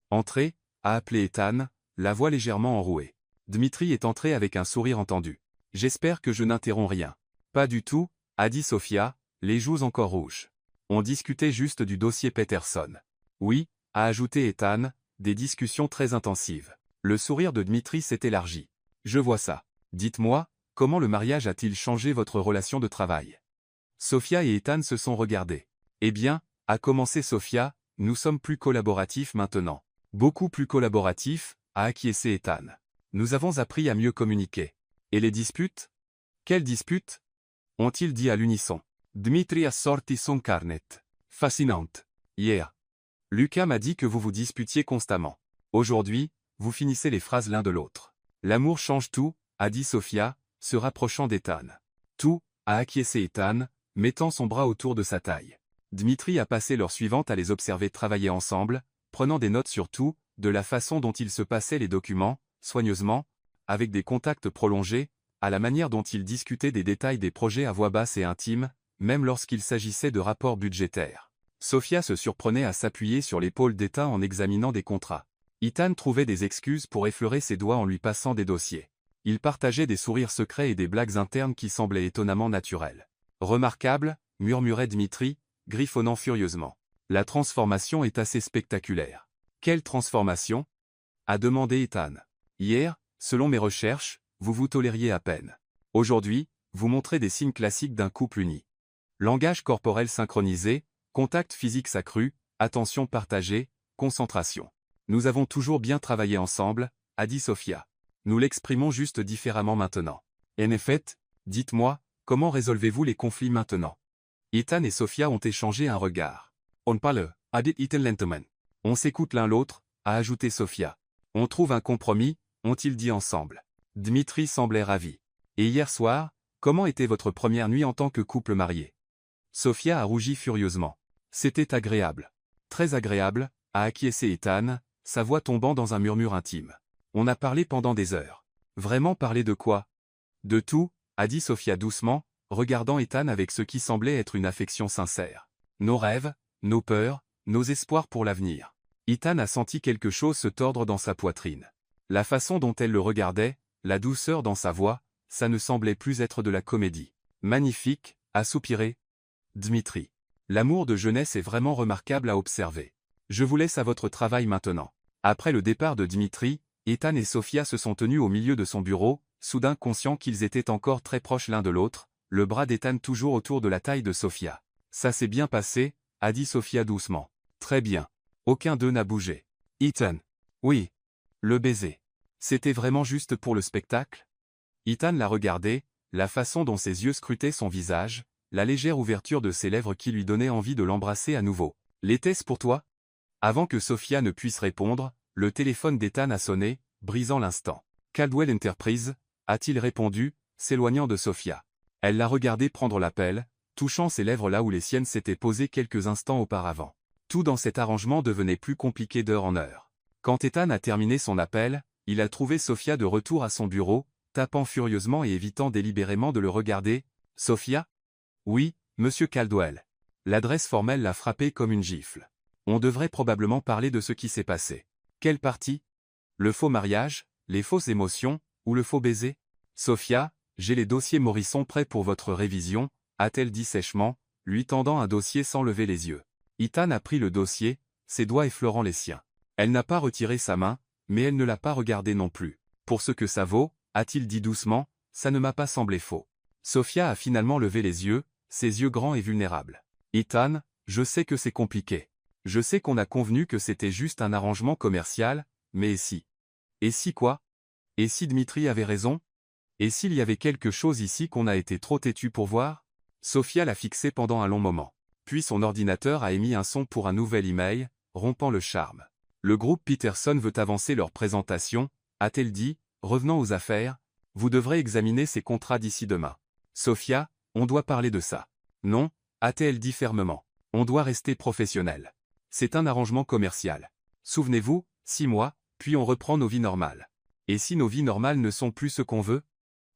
Entrer, a appelé Ethan, la voix légèrement enrouée. Dmitri est entré avec un sourire entendu. J'espère que je n'interromps rien. Pas du tout, a dit Sophia, les joues encore rouges. On discutait juste du dossier Peterson. Oui, a ajouté Ethan, des discussions très intensives. Le sourire de Dmitri s'est élargi. Je vois ça. Dites-moi, comment le mariage a-t-il changé votre relation de travail? Sophia et Ethan se sont regardés. Eh bien, a commencé Sophia, nous sommes plus collaboratifs maintenant. Beaucoup plus collaboratifs, a acquiescé Ethan. Nous avons appris à mieux communiquer. Et les disputes? Quelles disputes? Ont-ils dit à l'unisson. Dmitri a sorti son carnet. Fascinante. Hier. Lucas m'a dit que vous vous disputiez constamment. Aujourd'hui, vous finissez les phrases l'un de l'autre. L'amour change tout, a dit Sophia, se rapprochant d'Ethan. Tout, a acquiescé Ethan, mettant son bras autour de sa taille. Dmitri a passé l'heure suivante à les observer travailler ensemble, prenant des notes sur tout, de la façon dont ils se passaient les documents, soigneusement, avec des contacts prolongés, à la manière dont ils discutaient des détails des projets à voix basse et intime, même lorsqu'il s'agissait de rapports budgétaires. Sophia se surprenait à s'appuyer sur l'épaule d'Ethan en examinant des contrats. Ethan trouvait des excuses pour effleurer ses doigts en lui passant des dossiers. Il partageait des sourires secrets et des blagues internes qui semblaient étonnamment naturelles. Remarquable, murmurait Dmitri, griffonnant furieusement. La transformation est assez spectaculaire. Quelle transformation? A demandé Ethan. Hier, selon mes recherches, vous vous tolériez à peine. Aujourd'hui, vous montrez des signes classiques d'un couple uni. Langage corporel synchronisé, contact physique accru, attention partagée, concentration. Nous avons toujours bien travaillé ensemble, a dit Sofia. Nous l'exprimons juste différemment maintenant. En effet, dites-moi, comment résolvez-vous les conflits maintenant? Ethan et Sofia ont échangé un regard. On parle, a dit Ethan lentement. On s'écoute l'un l'autre, a ajouté Sofia. On trouve un compromis, ont-ils dit ensemble. Dmitri semblait ravi. Et hier soir, comment était votre première nuit en tant que couple marié? Sofia a rougi furieusement. C'était agréable. Très agréable, a acquiescé Ethan, sa voix tombant dans un murmure intime. On a parlé pendant des heures. Vraiment parlé de quoi? De tout, a dit Sofia doucement, regardant Ethan avec ce qui semblait être une affection sincère. Nos rêves, nos peurs, nos espoirs pour l'avenir. Ethan a senti quelque chose se tordre dans sa poitrine. La façon dont elle le regardait, la douceur dans sa voix, ça ne semblait plus être de la comédie. Magnifique, a soupiré Dmitri. L'amour de jeunesse est vraiment remarquable à observer. Je vous laisse à votre travail maintenant. Après le départ de Dmitri, Ethan et Sofia se sont tenus au milieu de son bureau, soudain conscients qu'ils étaient encore très proches l'un de l'autre, le bras d'Ethan toujours autour de la taille de Sofia. Ça s'est bien passé, a dit Sofia doucement. Très bien. Aucun d'eux n'a bougé. Ethan. Oui. Le baiser. C'était vraiment juste pour le spectacle? Ethan la regardait, la façon dont ses yeux scrutaient son visage, la légère ouverture de ses lèvres qui lui donnait envie de l'embrasser à nouveau. L'était-ce pour toi? Avant que Sofia ne puisse répondre, le téléphone d'Ethan a sonné, brisant l'instant. Caldwell Enterprise, a-t-il répondu, s'éloignant de Sofia. Elle l'a regardé prendre l'appel, touchant ses lèvres là où les siennes s'étaient posées quelques instants auparavant. Tout dans cet arrangement devenait plus compliqué d'heure en heure. Quand Ethan a terminé son appel, il a trouvé Sofia de retour à son bureau, tapant furieusement et évitant délibérément de le regarder. « Sofia? » ?»« Oui, monsieur Caldwell. » L'adresse formelle l'a frappé comme une gifle. On devrait probablement parler de ce qui s'est passé. Quelle partie? Le faux mariage, les fausses émotions, ou le faux baiser? Sofia, j'ai les dossiers Morisson prêts pour votre révision, a-t-elle dit sèchement, lui tendant un dossier sans lever les yeux. Ethan a pris le dossier, ses doigts effleurant les siens. Elle n'a pas retiré sa main, mais elle ne l'a pas regardé non plus. Pour ce que ça vaut, a-t-il dit doucement, ça ne m'a pas semblé faux. Sofia a finalement levé les yeux, ses yeux grands et vulnérables. Ethan, je sais que c'est compliqué. Je sais qu'on a convenu que c'était juste un arrangement commercial, mais et si? Et si quoi? Et si Dmitri avait raison? Et s'il y avait quelque chose ici qu'on a été trop têtu pour voir? Sofia l'a fixé pendant un long moment. Puis son ordinateur a émis un son pour un nouvel email, rompant le charme. Le groupe Peterson veut avancer leur présentation, a-t-elle dit, revenant aux affaires. Vous devrez examiner ces contrats d'ici demain. Sofia, on doit parler de ça. Non, a-t-elle dit fermement. On doit rester professionnel. C'est un arrangement commercial. Souvenez-vous, 6 mois, puis on reprend nos vies normales. Et si nos vies normales ne sont plus ce qu'on veut?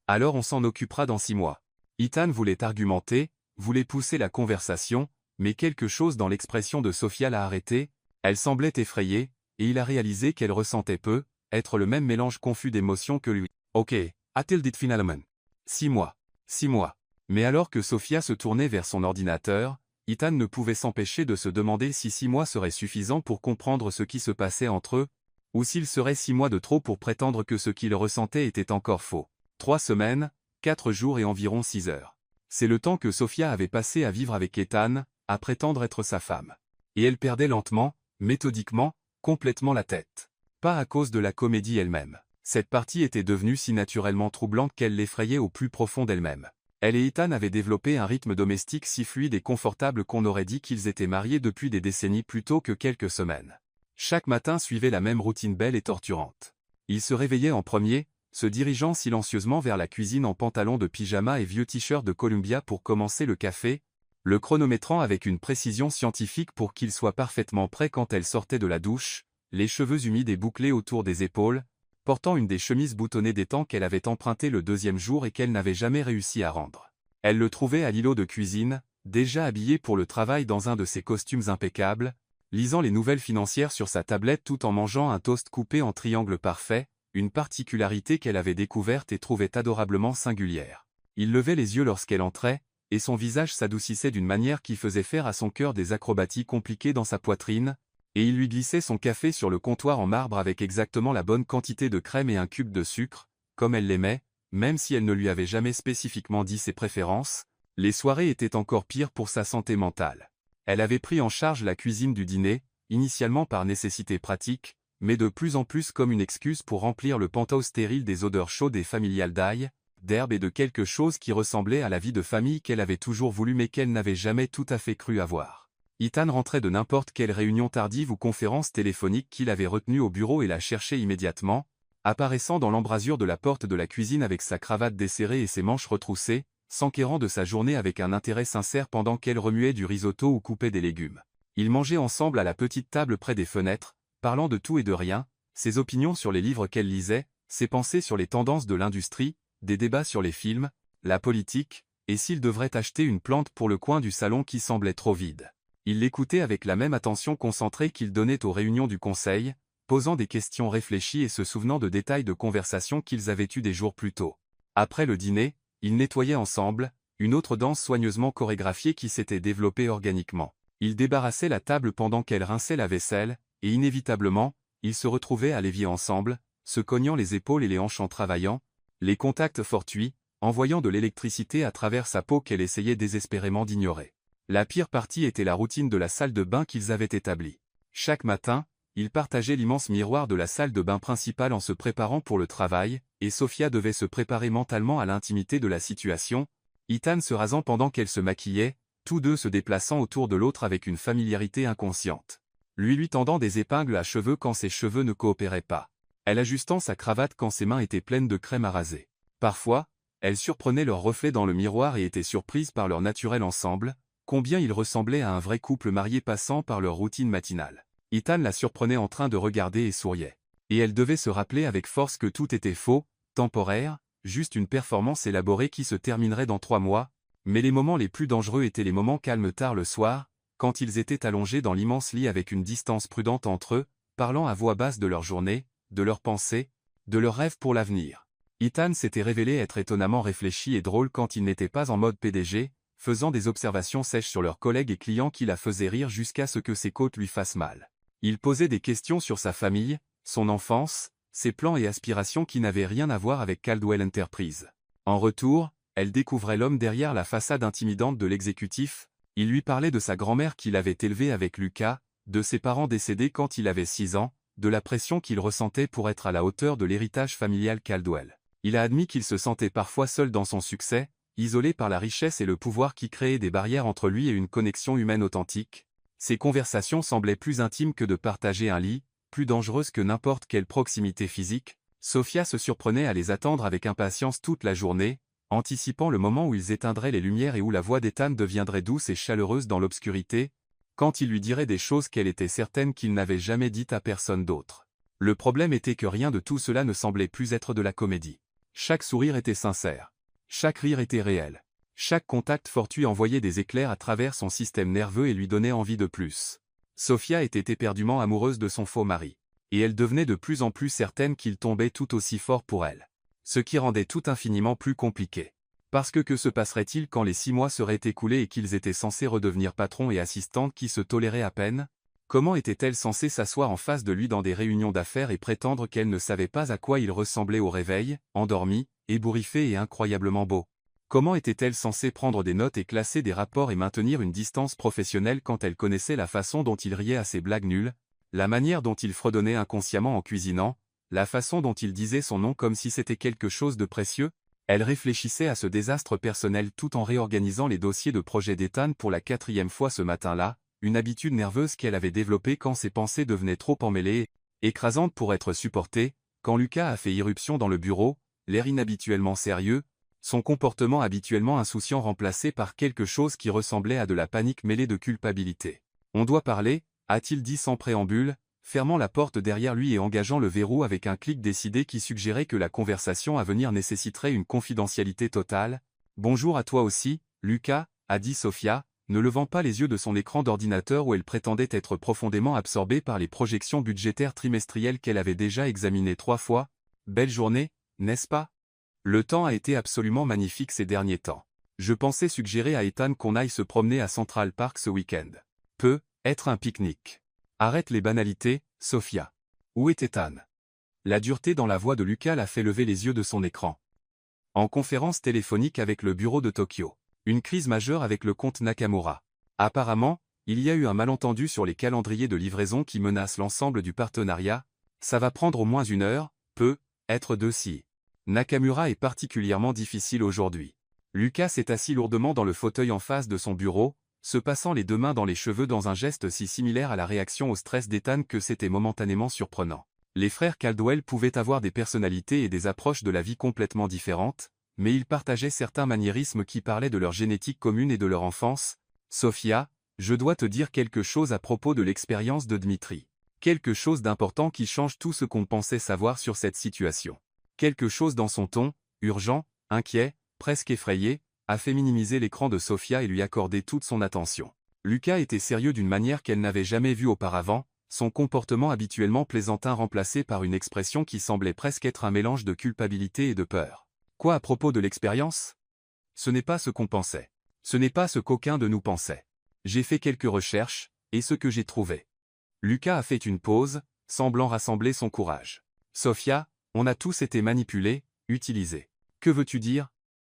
Alors on s'en occupera dans 6 mois. Ethan voulait argumenter, voulait pousser la conversation, mais quelque chose dans l'expression de Sofia l'a arrêté. Elle semblait effrayée, et il a réalisé qu'elle ressentait peu, être le même mélange confus d'émotions que lui. Ok, a-t-elle dit finalement. 6 mois. 6 mois. Mais alors que Sofia se tournait vers son ordinateur, Ethan ne pouvait s'empêcher de se demander si 6 mois seraient suffisants pour comprendre ce qui se passait entre eux, ou s'il serait 6 mois de trop pour prétendre que ce qu'il ressentait était encore faux. 3 semaines, 4 jours et environ 6 heures. C'est le temps que Sofia avait passé à vivre avec Ethan, à prétendre être sa femme. Et elle perdait lentement, méthodiquement, complètement la tête. Pas à cause de la comédie elle-même. Cette partie était devenue si naturellement troublante qu'elle l'effrayait au plus profond d'elle-même. Elle et Ethan avaient développé un rythme domestique si fluide et confortable qu'on aurait dit qu'ils étaient mariés depuis des décennies plutôt que quelques semaines. Chaque matin suivait la même routine belle et torturante. Il se réveillait en premier, se dirigeant silencieusement vers la cuisine en pantalon de pyjama et vieux t-shirt de Columbia pour commencer le café, le chronométrant avec une précision scientifique pour qu'il soit parfaitement prêt quand elle sortait de la douche, les cheveux humides et bouclés autour des épaules, portant une des chemises boutonnées des temps qu'elle avait empruntées le 2e jour et qu'elle n'avait jamais réussi à rendre. Elle le trouvait à l'îlot de cuisine, déjà habillé pour le travail dans un de ses costumes impeccables, lisant les nouvelles financières sur sa tablette tout en mangeant un toast coupé en triangle parfait, une particularité qu'elle avait découverte et trouvait adorablement singulière. Il levait les yeux lorsqu'elle entrait, et son visage s'adoucissait d'une manière qui faisait faire à son cœur des acrobaties compliquées dans sa poitrine, et il lui glissait son café sur le comptoir en marbre avec exactement la bonne quantité de crème et un cube de sucre, comme elle l'aimait, même si elle ne lui avait jamais spécifiquement dit ses préférences. Les soirées étaient encore pires pour sa santé mentale. Elle avait pris en charge la cuisine du dîner, initialement par nécessité pratique, mais de plus en plus comme une excuse pour remplir le panteau stérile des odeurs chaudes et familiales d'ail, d'herbe et de quelque chose qui ressemblait à la vie de famille qu'elle avait toujours voulu mais qu'elle n'avait jamais tout à fait cru avoir. Ethan rentrait de n'importe quelle réunion tardive ou conférence téléphonique qu'il avait retenue au bureau et la cherchait immédiatement, apparaissant dans l'embrasure de la porte de la cuisine avec sa cravate desserrée et ses manches retroussées, s'enquérant de sa journée avec un intérêt sincère pendant qu'elle remuait du risotto ou coupait des légumes. Ils mangeaient ensemble à la petite table près des fenêtres, parlant de tout et de rien, ses opinions sur les livres qu'elle lisait, ses pensées sur les tendances de l'industrie, des débats sur les films, la politique, et s'il devrait acheter une plante pour le coin du salon qui semblait trop vide. Il l'écoutait avec la même attention concentrée qu'il donnait aux réunions du conseil, posant des questions réfléchies et se souvenant de détails de conversations qu'ils avaient eus des jours plus tôt. Après le dîner, ils nettoyaient ensemble, une autre danse soigneusement chorégraphiée qui s'était développée organiquement. Ils débarrassaient la table pendant qu'elle rinçait la vaisselle, et inévitablement, ils se retrouvaient à l'évier ensemble, se cognant les épaules et les hanches en travaillant, les contacts fortuits, envoyant de l'électricité à travers sa peau qu'elle essayait désespérément d'ignorer. La pire partie était la routine de la salle de bain qu'ils avaient établie. Chaque matin, ils partageaient l'immense miroir de la salle de bain principale en se préparant pour le travail, et Sophia devait se préparer mentalement à l'intimité de la situation, Ethan se rasant pendant qu'elle se maquillait, tous deux se déplaçant autour de l'autre avec une familiarité inconsciente. Lui tendant des épingles à cheveux quand ses cheveux ne coopéraient pas. Elle ajustant sa cravate quand ses mains étaient pleines de crème à raser. Parfois, elle surprenait leur reflet dans le miroir et était surprise par leur naturel ensemble, combien ils ressemblaient à un vrai couple marié passant par leur routine matinale. Ethan la surprenait en train de regarder et souriait. Et elle devait se rappeler avec force que tout était faux, temporaire, juste une performance élaborée qui se terminerait dans 3 mois, mais les moments les plus dangereux étaient les moments calmes tard le soir, quand ils étaient allongés dans l'immense lit avec une distance prudente entre eux, parlant à voix basse de leur journée, de leurs pensées, de leurs rêves pour l'avenir. Ethan s'était révélé être étonnamment réfléchi et drôle quand il n'était pas en mode PDG, faisant des observations sèches sur leurs collègues et clients qui la faisaient rire jusqu'à ce que ses côtes lui fassent mal. Il posait des questions sur sa famille, son enfance, ses plans et aspirations qui n'avaient rien à voir avec Caldwell Enterprise. En retour, elle découvrait l'homme derrière la façade intimidante de l'exécutif. Il lui parlait de sa grand-mère qu'il avait élevée avec Lucas, de ses parents décédés quand il avait 6 ans, de la pression qu'il ressentait pour être à la hauteur de l'héritage familial Caldwell. Il a admis qu'il se sentait parfois seul dans son succès, isolé par la richesse et le pouvoir qui créaient des barrières entre lui et une connexion humaine authentique. Ces conversations semblaient plus intimes que de partager un lit, plus dangereuses que n'importe quelle proximité physique. Sophia se surprenait à les attendre avec impatience toute la journée, anticipant le moment où ils éteindraient les lumières et où la voix d'Ethan deviendrait douce et chaleureuse dans l'obscurité, quand il lui dirait des choses qu'elle était certaine qu'il n'avait jamais dites à personne d'autre. Le problème était que rien de tout cela ne semblait plus être de la comédie. Chaque sourire était sincère. Chaque rire était réel. Chaque contact fortuit envoyait des éclairs à travers son système nerveux et lui donnait envie de plus. Sophia était éperdument amoureuse de son faux mari. Et elle devenait de plus en plus certaine qu'il tombait tout aussi fort pour elle. Ce qui rendait tout infiniment plus compliqué. Parce que se passerait-il quand les 6 mois seraient écoulés et qu'ils étaient censés redevenir patron et assistante qui se toléraient à peine? Comment était-elle censée s'asseoir en face de lui dans des réunions d'affaires et prétendre qu'elle ne savait pas à quoi il ressemblait au réveil, endormi, ébouriffé et incroyablement beau? Comment était-elle censée prendre des notes et classer des rapports et maintenir une distance professionnelle quand elle connaissait la façon dont il riait à ses blagues nulles, la manière dont il fredonnait inconsciemment en cuisinant, la façon dont il disait son nom comme si c'était quelque chose de précieux? Elle réfléchissait à ce désastre personnel tout en réorganisant les dossiers de projet d'Ethan pour la 4e fois ce matin-là, une habitude nerveuse qu'elle avait développée quand ses pensées devenaient trop emmêlées, écrasantes pour être supportées, quand Lucas a fait irruption dans le bureau, l'air inhabituellement sérieux, son comportement habituellement insouciant remplacé par quelque chose qui ressemblait à de la panique mêlée de culpabilité. « On doit parler », a-t-il dit sans préambule, fermant la porte derrière lui et engageant le verrou avec un clic décidé qui suggérait que la conversation à venir nécessiterait une confidentialité totale. « Bonjour à toi aussi, Lucas », a dit Sophia, ne levant pas les yeux de son écran d'ordinateur où elle prétendait être profondément absorbée par les projections budgétaires trimestrielles qu'elle avait déjà examinées 3 fois. Belle journée, n'est-ce pas? Le temps a été absolument magnifique ces derniers temps. Je pensais suggérer à Ethan qu'on aille se promener à Central Park ce week-end. Peut être un pique-nique. Arrête les banalités, Sophia. Où est Ethan? La dureté dans la voix de Lucas l'a fait lever les yeux de son écran. En conférence téléphonique avec le bureau de Tokyo. Une crise majeure avec le comte Nakamura. Apparemment, il y a eu un malentendu sur les calendriers de livraison qui menacent l'ensemble du partenariat. Ça va prendre au moins 1 heure, peut être 2 si. Nakamura est particulièrement difficile aujourd'hui. Lucas s'est assis lourdement dans le fauteuil en face de son bureau, se passant les 2 mains dans les cheveux dans un geste si similaire à la réaction au stress d'Ethan que c'était momentanément surprenant. Les frères Caldwell pouvaient avoir des personnalités et des approches de la vie complètement différentes, mais ils partageaient certains maniérismes qui parlaient de leur génétique commune et de leur enfance. Sophia, je dois te dire quelque chose à propos de l'expérience de Dmitri. Quelque chose d'important qui change tout ce qu'on pensait savoir sur cette situation. Quelque chose dans son ton, urgent, inquiet, presque effrayé, a fait minimiser l'écran de Sophia et lui accorder toute son attention. Lucas était sérieux d'une manière qu'elle n'avait jamais vue auparavant, son comportement habituellement plaisantin remplacé par une expression qui semblait presque être un mélange de culpabilité et de peur. Quoi à propos de l'expérience? Ce n'est pas ce qu'on pensait. Ce n'est pas ce qu'aucun de nous pensait. J'ai fait quelques recherches, et ce que j'ai trouvé. Lucas a fait une pause, semblant rassembler son courage. Sophia, on a tous été manipulés, utilisés. Que veux-tu dire?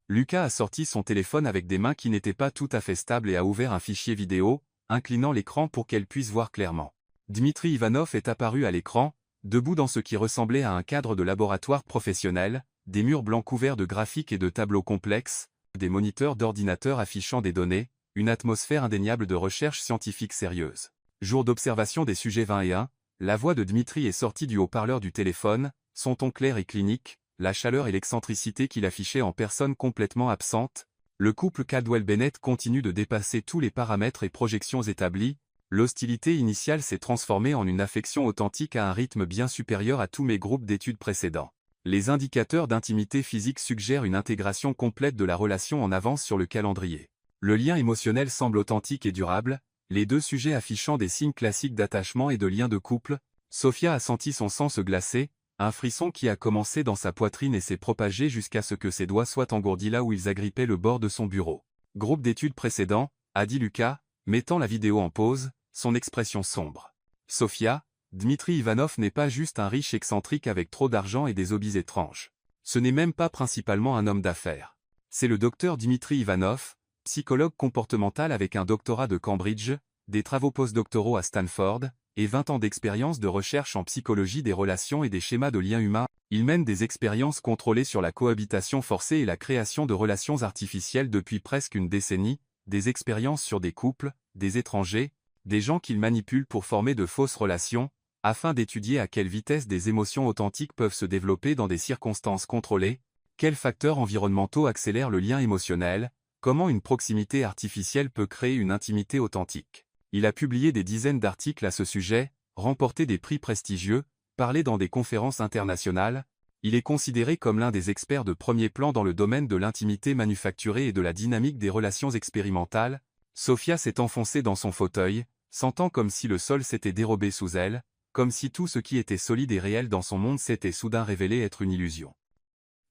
Lucas a sorti son téléphone avec des mains qui n'étaient pas tout à fait stables et a ouvert un fichier vidéo, inclinant l'écran pour qu'elle puisse voir clairement. Dmitri Ivanov est apparu à l'écran, debout dans ce qui ressemblait à un cadre de laboratoire professionnel, des murs blancs couverts de graphiques et de tableaux complexes, des moniteurs d'ordinateur affichant des données, une atmosphère indéniable de recherche scientifique sérieuse. Jour d'observation des sujets 21, la voix de Dmitri est sortie du haut-parleur du téléphone, son ton clair et clinique, la chaleur et l'excentricité qu'il affichait en personne complètement absente. Le couple Caldwell-Bennett continue de dépasser tous les paramètres et projections établis. L'hostilité initiale s'est transformée en une affection authentique à un rythme bien supérieur à tous mes groupes d'études précédents. Les indicateurs d'intimité physique suggèrent une intégration complète de la relation en avance sur le calendrier. Le lien émotionnel semble authentique et durable, les 2 sujets affichant des signes classiques d'attachement et de lien de couple. Sophia a senti son sang se glacer, un frisson qui a commencé dans sa poitrine et s'est propagé jusqu'à ce que ses doigts soient engourdis là où ils agrippaient le bord de son bureau. Groupe d'études précédent, a dit Lucas, mettant la vidéo en pause, son expression sombre. Sophia, Dmitri Ivanov n'est pas juste un riche excentrique avec trop d'argent et des hobbies étranges. Ce n'est même pas principalement un homme d'affaires. C'est le docteur Dmitri Ivanov, psychologue comportemental avec un doctorat de Cambridge, des travaux postdoctoraux à Stanford, et 20 ans d'expérience de recherche en psychologie des relations et des schémas de liens humains. Il mène des expériences contrôlées sur la cohabitation forcée et la création de relations artificielles depuis presque une décennie, des expériences sur des couples, des étrangers, des gens qu'il manipule pour former de fausses relations, afin d'étudier à quelle vitesse des émotions authentiques peuvent se développer dans des circonstances contrôlées, quels facteurs environnementaux accélèrent le lien émotionnel, comment une proximité artificielle peut créer une intimité authentique. Il a publié des dizaines d'articles à ce sujet, remporté des prix prestigieux, parlé dans des conférences internationales. Il est considéré comme l'un des experts de premier plan dans le domaine de l'intimité manufacturée et de la dynamique des relations expérimentales. Sophia s'est enfoncée dans son fauteuil, sentant comme si le sol s'était dérobé sous elle, comme si tout ce qui était solide et réel dans son monde s'était soudain révélé être une illusion.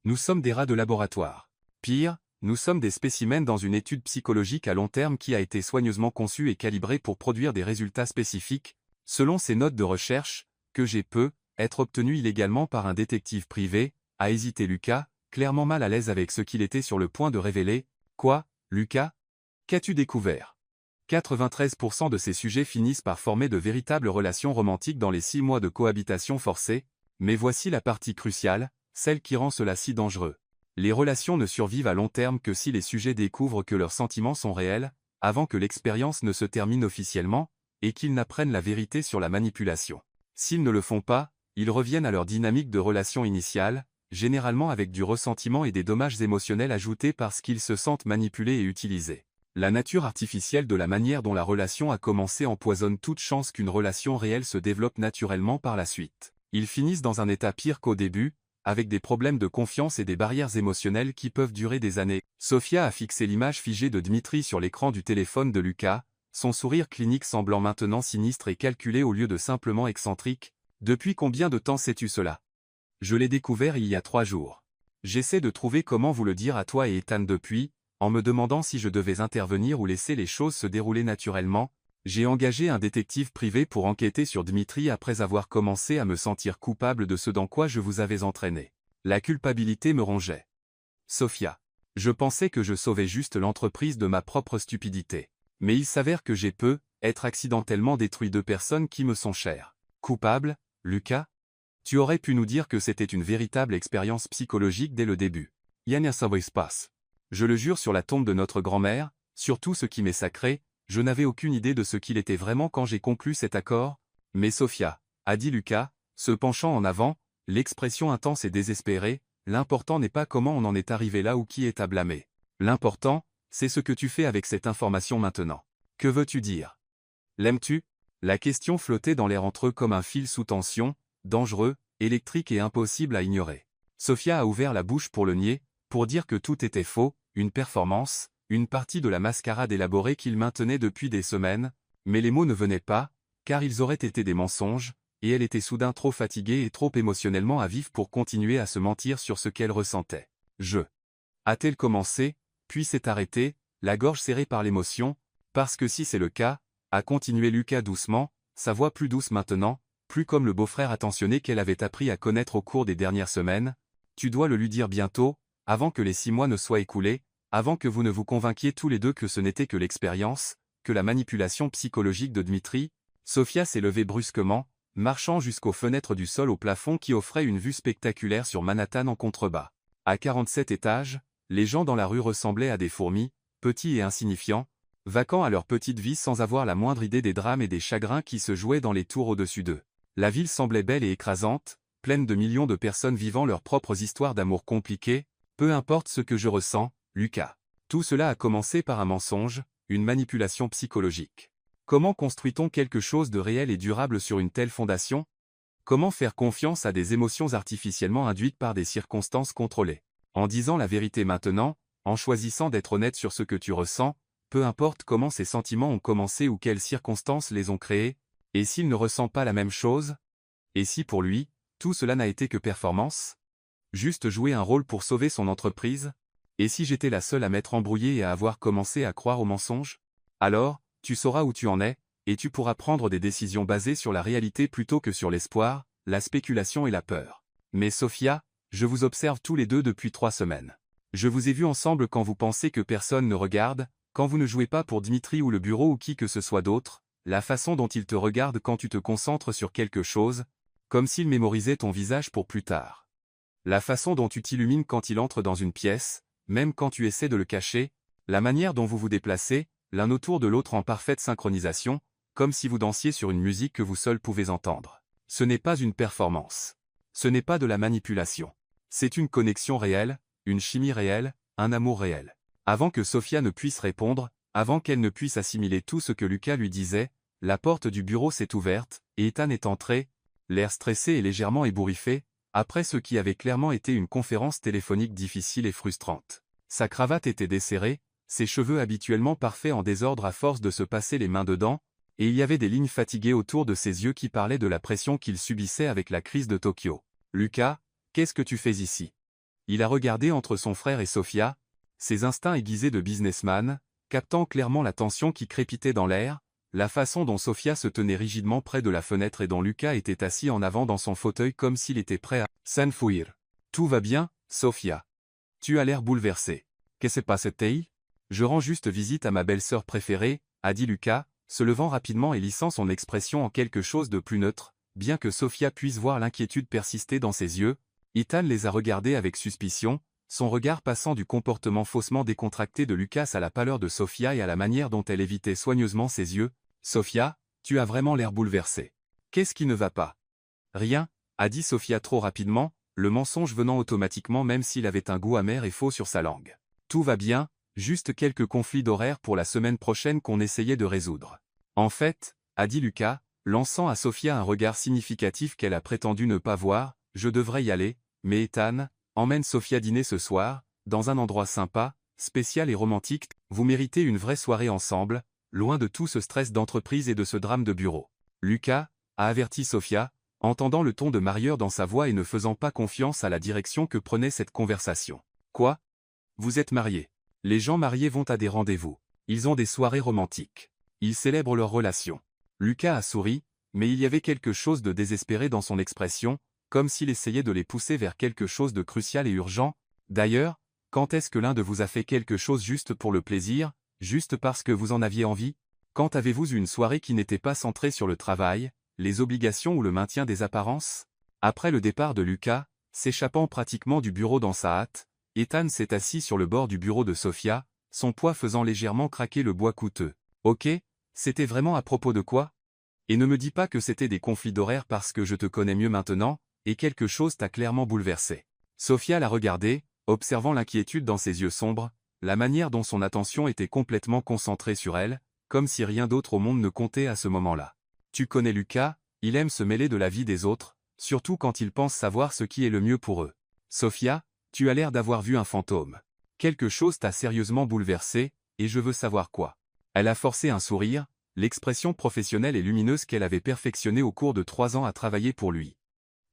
Nous sommes des rats de laboratoire. Pire, nous sommes des spécimens dans une étude psychologique à long terme qui a été soigneusement conçue et calibrée pour produire des résultats spécifiques, selon ces notes de recherche, que j'ai pu être obtenues illégalement par un détective privé, a hésité Lucas, clairement mal à l'aise avec ce qu'il était sur le point de révéler. Quoi, Lucas? Qu'as-tu découvert? 93% de ces sujets finissent par former de véritables relations romantiques dans les 6 mois de cohabitation forcée, mais voici la partie cruciale, celle qui rend cela si dangereux. Les relations ne survivent à long terme que si les sujets découvrent que leurs sentiments sont réels, avant que l'expérience ne se termine officiellement, et qu'ils n'apprennent la vérité sur la manipulation. S'ils ne le font pas, ils reviennent à leur dynamique de relation initiale, généralement avec du ressentiment et des dommages émotionnels ajoutés parce qu'ils se sentent manipulés et utilisés. La nature artificielle de la manière dont la relation a commencé empoisonne toute chance qu'une relation réelle se développe naturellement par la suite. Ils finissent dans un état pire qu'au début, avec des problèmes de confiance et des barrières émotionnelles qui peuvent durer des années. Sofia a fixé l'image figée de Dmitri sur l'écran du téléphone de Lucas, son sourire clinique semblant maintenant sinistre et calculé au lieu de simplement excentrique. Depuis combien de temps sais-tu cela? Je l'ai découvert il y a 3 jours. J'essaie de trouver comment vous le dire à toi et Ethan depuis, en me demandant si je devais intervenir ou laisser les choses se dérouler naturellement. J'ai engagé un détective privé pour enquêter sur Dmitri après avoir commencé à me sentir coupable de ce dans quoi je vous avais entraîné. La culpabilité me rongeait. Sofia. Je pensais que je sauvais juste l'entreprise de ma propre stupidité. Mais il s'avère que j'ai être accidentellement détruit 2 personnes qui me sont chères. Coupable, Lucas? Tu aurais pu nous dire que c'était une véritable expérience psychologique dès le début. Yanya savait se passe. Je le jure sur la tombe de notre grand-mère, sur tout ce qui m'est sacré, je n'avais aucune idée de ce qu'il était vraiment quand j'ai conclu cet accord. Mais Sofia, a dit Lucas, se penchant en avant, l'expression intense et désespérée, l'important n'est pas comment on en est arrivé là ou qui est à blâmer. L'important, c'est ce que tu fais avec cette information maintenant. Que veux-tu dire? L'aimes-tu? La question flottait dans l'air entre eux comme un fil sous tension, dangereux, électrique et impossible à ignorer. Sofia a ouvert la bouche pour le nier, pour dire que tout était faux, une performance, une partie de la mascarade élaborée qu'il maintenait depuis des semaines, mais les mots ne venaient pas, car ils auraient été des mensonges, et elle était soudain trop fatiguée et trop émotionnellement à vif pour continuer à se mentir sur ce qu'elle ressentait. A-t-elle commencé, puis s'est arrêtée, la gorge serrée par l'émotion, parce que si c'est le cas, a continué Lucas doucement, sa voix plus douce maintenant, plus comme le beau-frère attentionné qu'elle avait appris à connaître au cours des dernières semaines, tu dois le lui dire bientôt, avant que les 6 mois ne soient écoulés, avant que vous ne vous convainquiez tous les deux que ce n'était que l'expérience, que la manipulation psychologique de Dmitri. Sofia s'est levée brusquement, marchant jusqu'aux fenêtres du sol au plafond qui offraient une vue spectaculaire sur Manhattan en contrebas. À 47 étages, les gens dans la rue ressemblaient à des fourmis, petits et insignifiants, vaquant à leur petite vie sans avoir la moindre idée des drames et des chagrins qui se jouaient dans les tours au-dessus d'eux. La ville semblait belle et écrasante, pleine de millions de personnes vivant leurs propres histoires d'amour compliquées. Peu importe ce que je ressens, Lucas. Tout cela a commencé par un mensonge, une manipulation psychologique. Comment construit-on quelque chose de réel et durable sur une telle fondation? Comment faire confiance à des émotions artificiellement induites par des circonstances contrôlées? En disant la vérité maintenant, en choisissant d'être honnête sur ce que tu ressens, peu importe comment ces sentiments ont commencé ou quelles circonstances les ont créés, et s'il ne ressent pas la même chose? Et si pour lui, tout cela n'a été que performance? Juste jouer un rôle pour sauver son entreprise? Et si j'étais la seule à m'être embrouillée et à avoir commencé à croire aux mensonges? Alors, tu sauras où tu en es, et tu pourras prendre des décisions basées sur la réalité plutôt que sur l'espoir, la spéculation et la peur. Mais Sofia, je vous observe tous les deux depuis 3 semaines. Je vous ai vu ensemble quand vous pensez que personne ne regarde, quand vous ne jouez pas pour Dmitri ou le bureau ou qui que ce soit d'autre, la façon dont il te regarde quand tu te concentres sur quelque chose, comme s'il mémorisait ton visage pour plus tard. La façon dont tu t'illumines quand il entre dans une pièce, même quand tu essaies de le cacher, la manière dont vous vous déplacez, l'un autour de l'autre en parfaite synchronisation, comme si vous dansiez sur une musique que vous seul pouvez entendre. Ce n'est pas une performance. Ce n'est pas de la manipulation. C'est une connexion réelle, une chimie réelle, un amour réel. Avant que Sofia ne puisse répondre, avant qu'elle ne puisse assimiler tout ce que Lucas lui disait, la porte du bureau s'est ouverte, et Ethan est entré, l'air stressé et légèrement ébouriffé, après ce qui avait clairement été une conférence téléphonique difficile et frustrante. Sa cravate était desserrée, ses cheveux habituellement parfaits en désordre à force de se passer les mains dedans, et il y avait des lignes fatiguées autour de ses yeux qui parlaient de la pression qu'il subissait avec la crise de Tokyo. « Lucas, qu'est-ce que tu fais ici ?» Il a regardé entre son frère et Sofia, ses instincts aiguisés de businessman, captant clairement la tension qui crépitait dans l'air, la façon dont Sofia se tenait rigidement près de la fenêtre et dont Lucas était assis en avant dans son fauteuil comme s'il était prêt à s'enfuir. « Tout va bien, Sofia. Tu as l'air bouleversée. Qu'est-ce qui se passe-t-il? Je rends juste visite à ma belle-sœur préférée, a dit Lucas, se levant rapidement et lissant son expression en quelque chose de plus neutre, bien que Sofia puisse voir l'inquiétude persister dans ses yeux. Ethan les a regardés avec suspicion, son regard passant du comportement faussement décontracté de Lucas à la pâleur de Sofia et à la manière dont elle évitait soigneusement ses yeux. « Sofia, tu as vraiment l'air bouleversée. Qu'est-ce qui ne va pas? » « Rien, » a dit Sofia trop rapidement, le mensonge venant automatiquement même s'il avait un goût amer et faux sur sa langue. « Tout va bien, juste quelques conflits d'horaire pour la semaine prochaine qu'on essayait de résoudre. »« En fait, » a dit Lucas, lançant à Sofia un regard significatif qu'elle a prétendu ne pas voir, « je devrais y aller, mais Ethan, emmène Sofia dîner ce soir, dans un endroit sympa, spécial et romantique. Vous méritez une vraie soirée ensemble, loin de tout ce stress d'entreprise et de ce drame de bureau. Lucas, a averti Sofia, entendant le ton de marieur dans sa voix et ne faisant pas confiance à la direction que prenait cette conversation. Quoi? Vous êtes mariés. Les gens mariés vont à des rendez-vous. Ils ont des soirées romantiques. Ils célèbrent leur relation. Lucas a souri, mais il y avait quelque chose de désespéré dans son expression, comme s'il essayait de les pousser vers quelque chose de crucial et urgent. D'ailleurs, quand est-ce que l'un de vous a fait quelque chose juste pour le plaisir, juste parce que vous en aviez envie? Quand avez-vous eu une soirée qui n'était pas centrée sur le travail, les obligations ou le maintien des apparences? Après le départ de Lucas, s'échappant pratiquement du bureau dans sa hâte, Ethan s'est assis sur le bord du bureau de Sofia, son poids faisant légèrement craquer le bois coûteux. Ok, c'était vraiment à propos de quoi? Et ne me dis pas que c'était des conflits d'horaires parce que je te connais mieux maintenant, et quelque chose t'a clairement bouleversé. Sofia l'a regardé, observant l'inquiétude dans ses yeux sombres, la manière dont son attention était complètement concentrée sur elle, comme si rien d'autre au monde ne comptait à ce moment-là. Tu connais Lucas, il aime se mêler de la vie des autres, surtout quand il pense savoir ce qui est le mieux pour eux. Sofia, tu as l'air d'avoir vu un fantôme. Quelque chose t'a sérieusement bouleversé, et je veux savoir quoi. Elle a forcé un sourire, l'expression professionnelle et lumineuse qu'elle avait perfectionnée au cours de 3 ans à travailler pour lui.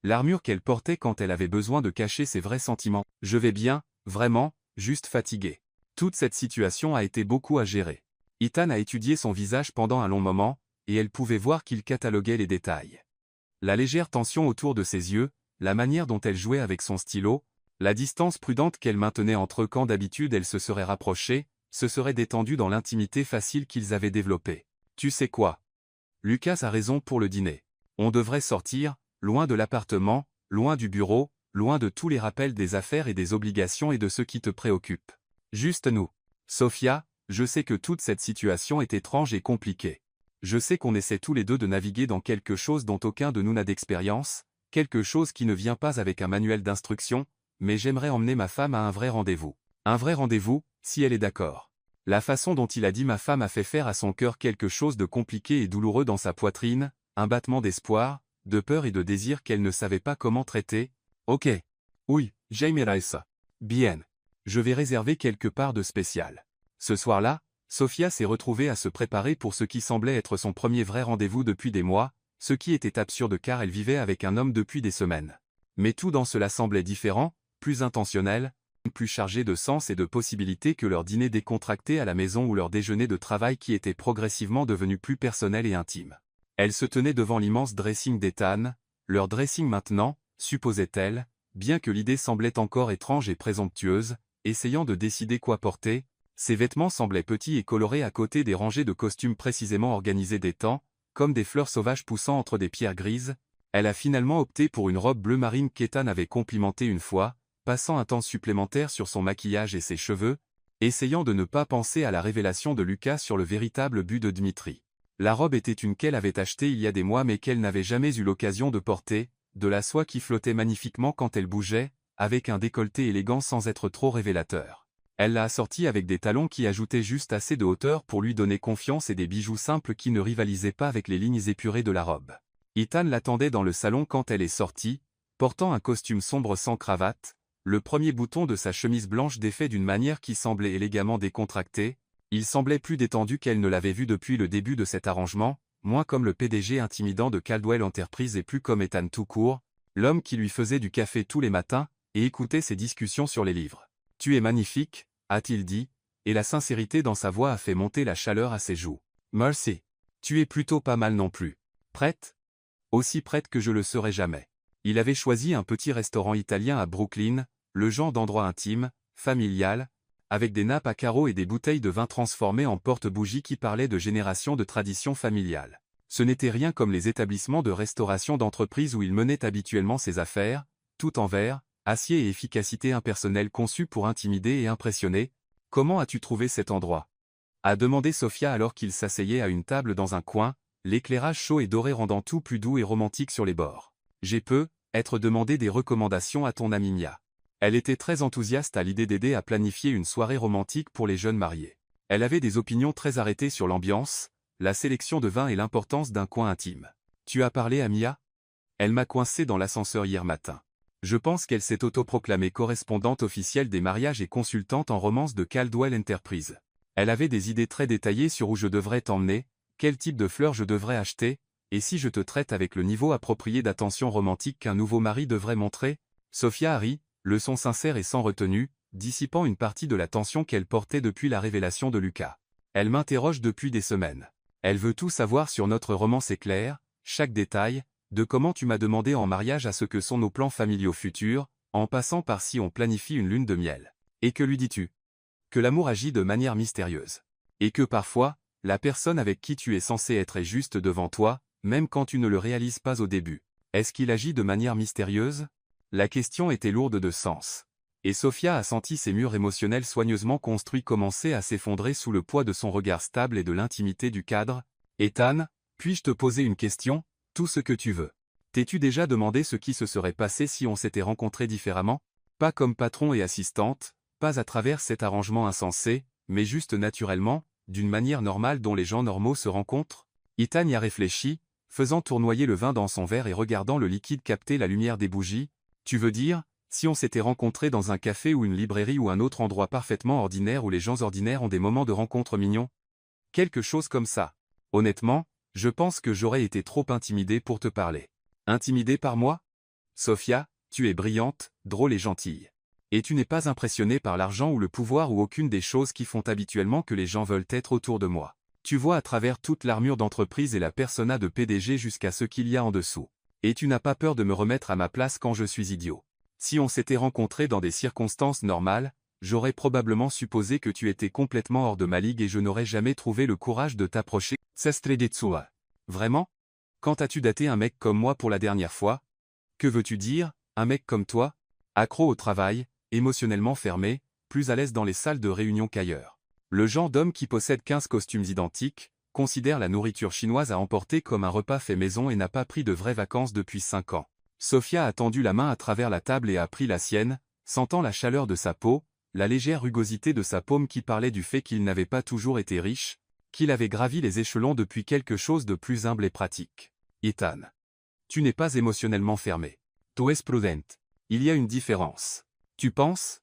L'armure qu'elle portait quand elle avait besoin de cacher ses vrais sentiments. Je vais bien, vraiment, juste fatiguée. Toute cette situation a été beaucoup à gérer. Ethan a étudié son visage pendant un long moment, et elle pouvait voir qu'il cataloguait les détails. La légère tension autour de ses yeux, la manière dont elle jouait avec son stylo, la distance prudente qu'elle maintenait entre eux quand d'habitude elle se serait rapprochée, se serait détendue dans l'intimité facile qu'ils avaient développée. Tu sais quoi? Lucas a raison pour le dîner. On devrait sortir, loin de l'appartement, loin du bureau, loin de tous les rappels des affaires et des obligations et de ce qui te préoccupe. Juste nous. Sofia, je sais que toute cette situation est étrange et compliquée. Je sais qu'on essaie tous les deux de naviguer dans quelque chose dont aucun de nous n'a d'expérience, quelque chose qui ne vient pas avec un manuel d'instruction, mais j'aimerais emmener ma femme à un vrai rendez-vous. Un vrai rendez-vous, si elle est d'accord. La façon dont il a dit ma femme a fait faire à son cœur quelque chose de compliqué et douloureux dans sa poitrine, un battement d'espoir, de peur et de désir qu'elle ne savait pas comment traiter. Ok. Oui, j'aimerais ça. Bien. Je vais réserver quelque part de spécial. Ce soir-là, Sofia s'est retrouvée à se préparer pour ce qui semblait être son premier vrai rendez-vous depuis des mois, ce qui était absurde car elle vivait avec un homme depuis des semaines. Mais tout dans cela semblait différent, plus intentionnel, plus chargé de sens et de possibilités que leur dîner décontracté à la maison ou leur déjeuner de travail qui était progressivement devenu plus personnel et intime. Elle se tenait devant l'immense dressing d'Ethan, leur dressing maintenant, supposait-elle, bien que l'idée semblait encore étrange et présomptueuse, essayant de décider quoi porter. Ses vêtements semblaient petits et colorés à côté des rangées de costumes précisément organisées d'Ethan, comme des fleurs sauvages poussant entre des pierres grises. Elle a finalement opté pour une robe bleu marine qu'Ethan avait complimentée une fois, passant un temps supplémentaire sur son maquillage et ses cheveux, essayant de ne pas penser à la révélation de Lucas sur le véritable but de Dmitri. La robe était une qu'elle avait achetée il y a des mois mais qu'elle n'avait jamais eu l'occasion de porter, de la soie qui flottait magnifiquement quand elle bougeait, avec un décolleté élégant sans être trop révélateur. Elle l'a assortie avec des talons qui ajoutaient juste assez de hauteur pour lui donner confiance et des bijoux simples qui ne rivalisaient pas avec les lignes épurées de la robe. Ethan l'attendait dans le salon quand elle est sortie, portant un costume sombre sans cravate, le premier bouton de sa chemise blanche défait d'une manière qui semblait élégamment décontractée. Il semblait plus détendu qu'elle ne l'avait vu depuis le début de cet arrangement, moins comme le PDG intimidant de Caldwell Enterprise et plus comme Ethan tout court, l'homme qui lui faisait du café tous les matins, et écoutait ses discussions sur les livres. « Tu es magnifique », a-t-il dit, et la sincérité dans sa voix a fait monter la chaleur à ses joues. « Merci. Tu es plutôt pas mal non plus. Prête ? Aussi prête que je le serai jamais. » Il avait choisi un petit restaurant italien à Brooklyn, le genre d'endroit intime, familial, avec des nappes à carreaux et des bouteilles de vin transformées en porte-bougies qui parlaient de générations de traditions familiales. Ce n'était rien comme les établissements de restauration d'entreprise où il menait habituellement ses affaires, tout en verre, acier et efficacité impersonnelle conçue pour intimider et impressionner. « Comment as-tu trouvé cet endroit ?» a demandé Sofia alors qu'il s'asseyait à une table dans un coin, l'éclairage chaud et doré rendant tout plus doux et romantique sur les bords. « J'ai être demandé des recommandations à ton amie Mia. » Elle était très enthousiaste à l'idée d'aider à planifier une soirée romantique pour les jeunes mariés. Elle avait des opinions très arrêtées sur l'ambiance, la sélection de vins et l'importance d'un coin intime. « Tu as parlé à Mia ? Elle m'a coincé dans l'ascenseur hier matin. Je pense qu'elle s'est autoproclamée correspondante officielle des mariages et consultante en romance de Caldwell Enterprise. Elle avait des idées très détaillées sur où je devrais t'emmener, quel type de fleurs je devrais acheter, et si je te traite avec le niveau approprié d'attention romantique qu'un nouveau mari devrait montrer. Sophia a ri, le son sincère et sans retenue, dissipant une partie de la tension qu'elle portait depuis la révélation de Lucas. Elle m'interroge depuis des semaines. Elle veut tout savoir sur notre romance éclair, chaque détail, de comment tu m'as demandé en mariage à ce que sont nos plans familiaux futurs, en passant par si on planifie une lune de miel. Et que lui dis-tu? Que l'amour agit de manière mystérieuse. Et que parfois, la personne avec qui tu es censé être est juste devant toi, même quand tu ne le réalises pas au début. Est-ce qu'il agit de manière mystérieuse? La question était lourde de sens. Et Sophia a senti ses murs émotionnels soigneusement construits commencer à s'effondrer sous le poids de son regard stable et de l'intimité du cadre. Ethan, puis-je te poser une question? Tout ce que tu veux. T'es-tu déjà demandé ce qui se serait passé si on s'était rencontrés différemment? Pas comme patron et assistante, pas à travers cet arrangement insensé, mais juste naturellement, d'une manière normale dont les gens normaux se rencontrent? Ethan y a réfléchi, faisant tournoyer le vin dans son verre et regardant le liquide capter la lumière des bougies. Tu veux dire, si on s'était rencontrés dans un café ou une librairie ou un autre endroit parfaitement ordinaire où les gens ordinaires ont des moments de rencontre mignons? Quelque chose comme ça. Honnêtement, je pense que j'aurais été trop intimidé pour te parler. Intimidé par moi? Sophia, tu es brillante, drôle et gentille. Et tu n'es pas impressionnée par l'argent ou le pouvoir ou aucune des choses qui font habituellement que les gens veulent être autour de moi. Tu vois à travers toute l'armure d'entreprise et la persona de PDG jusqu'à ce qu'il y a en dessous. Et tu n'as pas peur de me remettre à ma place quand je suis idiot. Si on s'était rencontrés dans des circonstances normales, j'aurais probablement supposé que tu étais complètement hors de ma ligue et je n'aurais jamais trouvé le courage de t'approcher. Sastredetsua. Vraiment? Quand as-tu daté un mec comme moi pour la dernière fois? Que veux-tu dire, un mec comme toi? Accro au travail, émotionnellement fermé, plus à l'aise dans les salles de réunion qu'ailleurs. Le genre d'homme qui possède 15 costumes identiques, considère la nourriture chinoise à emporter comme un repas fait maison et n'a pas pris de vraies vacances depuis 5 ans. Sophia a tendu la main à travers la table et a pris la sienne, sentant la chaleur de sa peau, la légère rugosité de sa paume qui parlait du fait qu'il n'avait pas toujours été riche, qu'il avait gravi les échelons depuis quelque chose de plus humble et pratique. Ethan. Tu n'es pas émotionnellement fermé. Tu es prudent. Il y a une différence. Tu penses?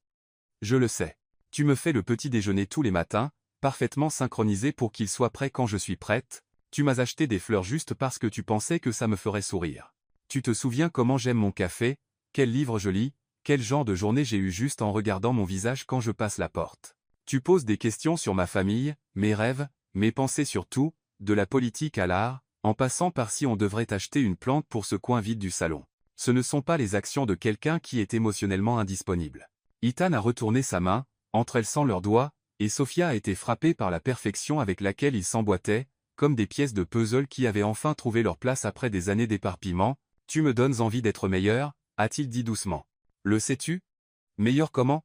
Je le sais. Tu me fais le petit déjeuner tous les matins, parfaitement synchronisé pour qu'il soit prêt quand je suis prête. Tu m'as acheté des fleurs juste parce que tu pensais que ça me ferait sourire. Tu te souviens comment j'aime mon café, quel livre je lis, quel genre de journée j'ai eu juste en regardant mon visage quand je passe la porte. Tu poses des questions sur ma famille, mes rêves, mes pensées sur tout, de la politique à l'art, en passant par si on devrait acheter une plante pour ce coin vide du salon. Ce ne sont pas les actions de quelqu'un qui est émotionnellement indisponible. Ethan a retourné sa main, entrelaçant leurs doigts, et Sophia a été frappée par la perfection avec laquelle ils s'emboîtaient, comme des pièces de puzzle qui avaient enfin trouvé leur place après des années d'éparpillement. Tu me donnes envie d'être meilleur, a-t-il dit doucement. Le sais-tu? Meilleur comment?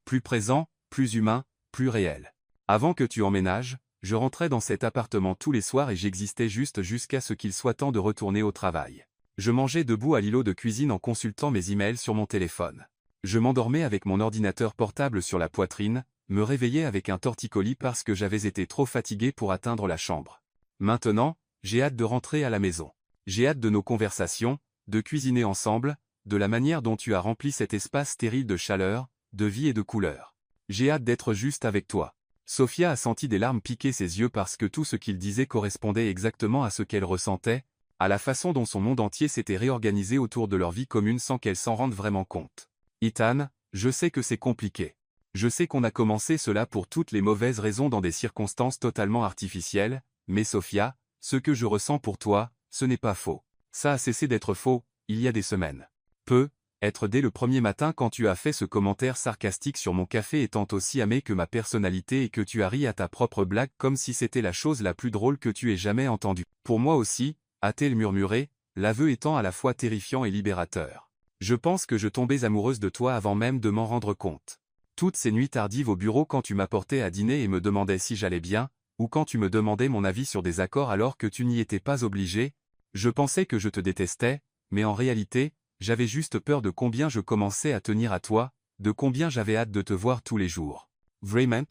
Plus présent, plus humain, plus réel. Avant que tu emménages, je rentrais dans cet appartement tous les soirs et j'existais juste jusqu'à ce qu'il soit temps de retourner au travail. Je mangeais debout à l'îlot de cuisine en consultant mes emails sur mon téléphone. Je m'endormais avec mon ordinateur portable sur la poitrine, me réveillais avec un torticolis parce que j'avais été trop fatigué pour atteindre la chambre. Maintenant, j'ai hâte de rentrer à la maison. J'ai hâte de nos conversations, de cuisiner ensemble, de la manière dont tu as rempli cet espace stérile de chaleur, de vie et de couleur. J'ai hâte d'être juste avec toi. Sophia a senti des larmes piquer ses yeux parce que tout ce qu'il disait correspondait exactement à ce qu'elle ressentait, à la façon dont son monde entier s'était réorganisé autour de leur vie commune sans qu'elle s'en rende vraiment compte. Ethan, je sais que c'est compliqué. Je sais qu'on a commencé cela pour toutes les mauvaises raisons dans des circonstances totalement artificielles, mais Sophia, ce que je ressens pour toi, ce n'est pas faux. Ça a cessé d'être faux, il y a des semaines. Être dès le premier matin quand tu as fait ce commentaire sarcastique sur mon café étant aussi amé que ma personnalité et que tu as ri à ta propre blague comme si c'était la chose la plus drôle que tu aies jamais entendue. Pour moi aussi, a-t-elle murmuré, l'aveu étant à la fois terrifiant et libérateur. Je pense que je tombais amoureuse de toi avant même de m'en rendre compte. Toutes ces nuits tardives au bureau quand tu m'apportais à dîner et me demandais si j'allais bien, ou quand tu me demandais mon avis sur des accords alors que tu n'y étais pas obligé, je pensais que je te détestais, mais en réalité, j'avais juste peur de combien je commençais à tenir à toi, de combien j'avais hâte de te voir tous les jours. Vraiment?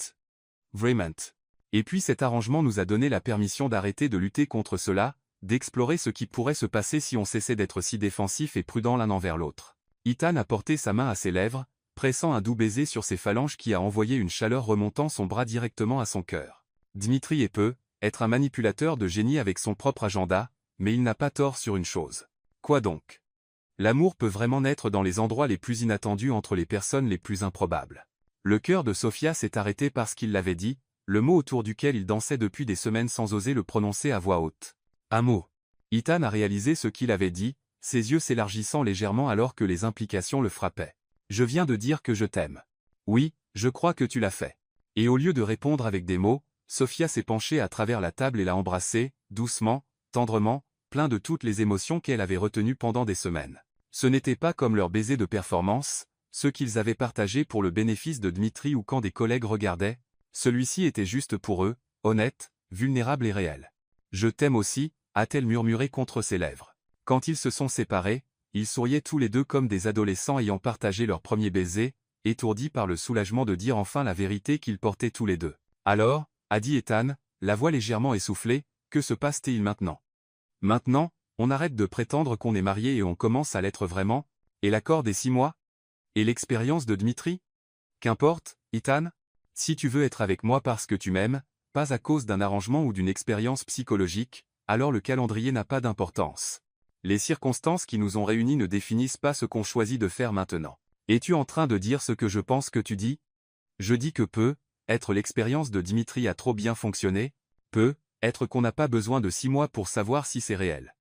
Vraiment. Et puis cet arrangement nous a donné la permission d'arrêter de lutter contre cela, d'explorer ce qui pourrait se passer si on cessait d'être si défensif et prudent l'un envers l'autre. Ethan a porté sa main à ses lèvres, pressant un doux baiser sur ses phalanges qui a envoyé une chaleur remontant son bras directement à son cœur. Dmitri peut être un manipulateur de génie avec son propre agenda, mais il n'a pas tort sur une chose. Quoi donc? L'amour peut vraiment naître dans les endroits les plus inattendus entre les personnes les plus improbables. Le cœur de Sofia s'est arrêté parce qu'il l'avait dit, le mot autour duquel il dansait depuis des semaines sans oser le prononcer à voix haute. Un mot. Ethan a réalisé ce qu'il avait dit, ses yeux s'élargissant légèrement alors que les implications le frappaient. Je viens de dire que je t'aime. Oui, je crois que tu l'as fait. Et au lieu de répondre avec des mots, Sofia s'est penchée à travers la table et l'a embrassé, doucement, tendrement, plein de toutes les émotions qu'elle avait retenues pendant des semaines. Ce n'était pas comme leur baiser de performance, ceux qu'ils avaient partagés pour le bénéfice de Dmitri ou quand des collègues regardaient, celui-ci était juste pour eux, honnête, vulnérable et réel. Je t'aime aussi, a-t-elle murmuré contre ses lèvres. Quand ils se sont séparés, ils souriaient tous les deux comme des adolescents ayant partagé leur premier baiser, étourdis par le soulagement de dire enfin la vérité qu'ils portaient tous les deux. Alors, a dit Ethan, la voix légèrement essoufflée, que se passe-t-il maintenant? Maintenant, on arrête de prétendre qu'on est marié et on commence à l'être vraiment, et l'accord des 6 mois? Et l'expérience de Dmitri? Qu'importe, Ethan? Si tu veux être avec moi parce que tu m'aimes, pas à cause d'un arrangement ou d'une expérience psychologique, alors le calendrier n'a pas d'importance. Les circonstances qui nous ont réunis ne définissent pas ce qu'on choisit de faire maintenant. Es-tu en train de dire ce que je pense que tu dis? Je dis que être l'expérience de Dmitri a trop bien fonctionné, être qu'on n'a pas besoin de 6 mois pour savoir si c'est réel.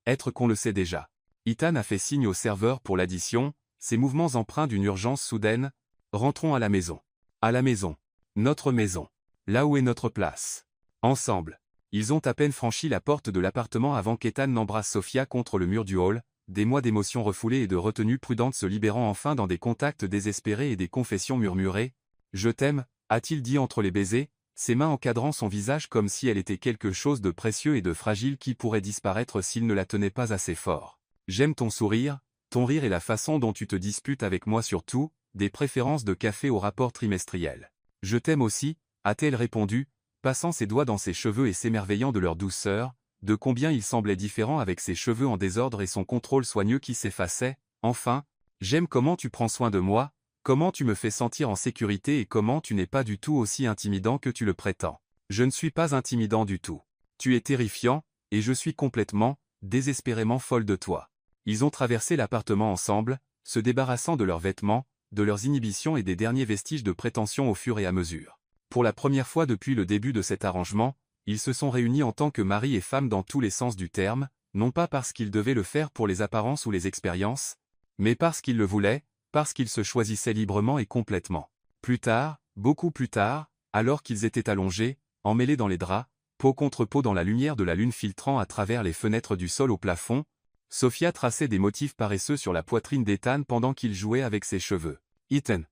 Être qu'on le sait déjà. Ethan a fait signe au serveur pour l'addition, ses mouvements empreints d'une urgence soudaine. Rentrons à la maison. À la maison. Notre maison. Là où est notre place. Ensemble. Ils ont à peine franchi la porte de l'appartement avant qu'Ethan n'embrasse Sofia contre le mur du hall, des mois d'émotions refoulées et de retenues prudentes se libérant enfin dans des contacts désespérés et des confessions murmurées. « Je t'aime », a-t-il dit entre les baisers, ses mains encadrant son visage comme si elle était quelque chose de précieux et de fragile qui pourrait disparaître s'il ne la tenait pas assez fort. « J'aime ton sourire, ton rire et la façon dont tu te disputes avec moi surtout, des préférences de café au rapport trimestriel. Je t'aime aussi », a-t-elle répondu, passant ses doigts dans ses cheveux et s'émerveillant de leur douceur, de combien il semblait différent avec ses cheveux en désordre et son contrôle soigneux qui s'effaçait. Enfin, « J'aime comment tu prends soin de moi, comment tu me fais sentir en sécurité et comment tu n'es pas du tout aussi intimidant que tu le prétends. Je ne suis pas intimidant du tout. Tu es terrifiant, et je suis complètement, désespérément folle de toi. » Ils ont traversé l'appartement ensemble, se débarrassant de leurs vêtements, de leurs inhibitions et des derniers vestiges de prétention au fur et à mesure. Pour la première fois depuis le début de cet arrangement, ils se sont réunis en tant que mari et femme dans tous les sens du terme, non pas parce qu'ils devaient le faire pour les apparences ou les expériences, mais parce qu'ils le voulaient, parce qu'ils se choisissaient librement et complètement. Plus tard, beaucoup plus tard, alors qu'ils étaient allongés, emmêlés dans les draps, peau contre peau dans la lumière de la lune filtrant à travers les fenêtres du sol au plafond, Sofia traçait des motifs paresseux sur la poitrine d'Ethan pendant qu'il jouait avec ses cheveux. Ethan.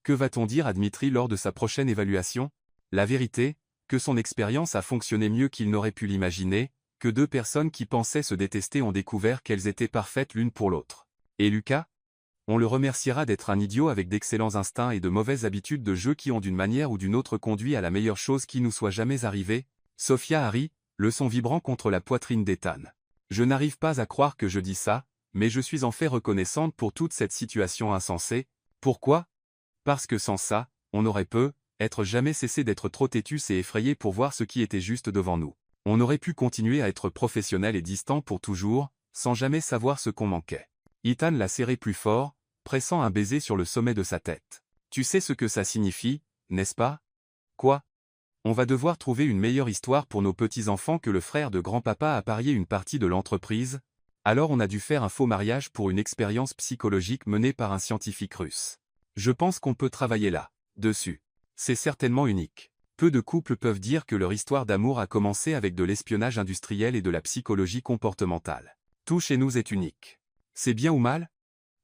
Que va-t-on dire à Dmitri lors de sa prochaine évaluation? La vérité, que son expérience a fonctionné mieux qu'il n'aurait pu l'imaginer, que deux personnes qui pensaient se détester ont découvert qu'elles étaient parfaites l'une pour l'autre. Et Lucas? On le remerciera d'être un idiot avec d'excellents instincts et de mauvaises habitudes de jeu qui ont d'une manière ou d'une autre conduit à la meilleure chose qui nous soit jamais arrivée. Sofia a ri, le son vibrant contre la poitrine d'Ethan. Je n'arrive pas à croire que je dis ça, mais je suis en fait reconnaissante pour toute cette situation insensée. Pourquoi? Parce que sans ça, on n'aurait être jamais cessé d'être trop têtus et effrayés pour voir ce qui était juste devant nous. On aurait pu continuer à être professionnel et distant pour toujours, sans jamais savoir ce qu'on manquait. Ethan l'a serré plus fort, pressant un baiser sur le sommet de sa tête. Tu sais ce que ça signifie, n'est-ce pas? Quoi? On va devoir trouver une meilleure histoire pour nos petits-enfants que le frère de grand-papa a parié une partie de l'entreprise. Alors on a dû faire un faux mariage pour une expérience psychologique menée par un scientifique russe. Je pense qu'on peut travailler là, dessus. C'est certainement unique. Peu de couples peuvent dire que leur histoire d'amour a commencé avec de l'espionnage industriel et de la psychologie comportementale. Tout chez nous est unique. C'est bien ou mal?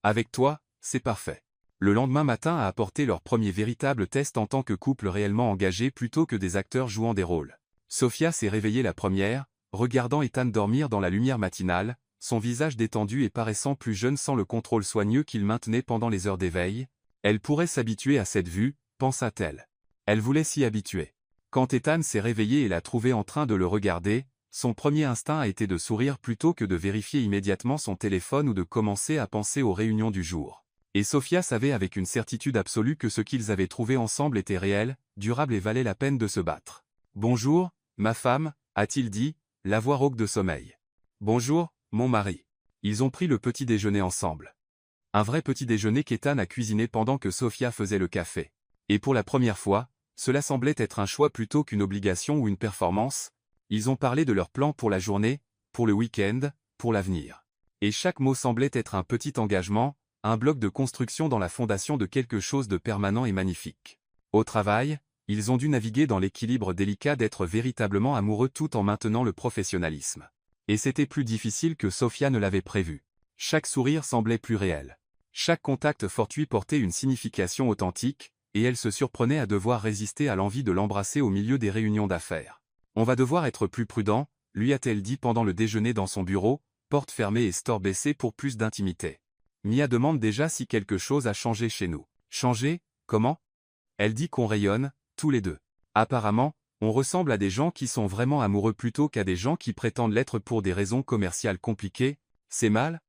Avec toi, c'est parfait. Le lendemain matin a apporté leur premier véritable test en tant que couple réellement engagé plutôt que des acteurs jouant des rôles. Sofia s'est réveillée la première, regardant Ethan dormir dans la lumière matinale, son visage détendu et paraissant plus jeune sans le contrôle soigneux qu'il maintenait pendant les heures d'éveil. Elle pourrait s'habituer à cette vue, pensa-t-elle. Elle voulait s'y habituer. Quand Ethan s'est réveillé et l'a trouvé en train de le regarder, Son premier instinct a été de sourire plutôt que de vérifier immédiatement son téléphone ou de commencer à penser aux réunions du jour. Et Sofia savait avec une certitude absolue que ce qu'ils avaient trouvé ensemble était réel, durable et valait la peine de se battre. « Bonjour, ma femme », a-t-il dit, la voix rauque de sommeil. « Bonjour, mon mari. » Ils ont pris le petit déjeuner ensemble. Un vrai petit déjeuner qu'Ethan a cuisiné pendant que Sofia faisait le café. Et pour la première fois, cela semblait être un choix plutôt qu'une obligation ou une performance. Ils ont parlé de leurs plans pour la journée, pour le week-end, pour l'avenir. Et chaque mot semblait être un petit engagement, un bloc de construction dans la fondation de quelque chose de permanent et magnifique. Au travail, ils ont dû naviguer dans l'équilibre délicat d'être véritablement amoureux tout en maintenant le professionnalisme. Et c'était plus difficile que Sofia ne l'avait prévu. Chaque sourire semblait plus réel. Chaque contact fortuit portait une signification authentique, et elle se surprenait à devoir résister à l'envie de l'embrasser au milieu des réunions d'affaires. « On va devoir être plus prudent », lui a-t-elle dit pendant le déjeuner dans son bureau, porte fermée et store baissé pour plus d'intimité. Mia demande déjà si quelque chose a changé chez nous. Changé, comment? Elle dit qu'on rayonne, tous les deux. Apparemment, on ressemble à des gens qui sont vraiment amoureux plutôt qu'à des gens qui prétendent l'être pour des raisons commerciales compliquées. C'est mal?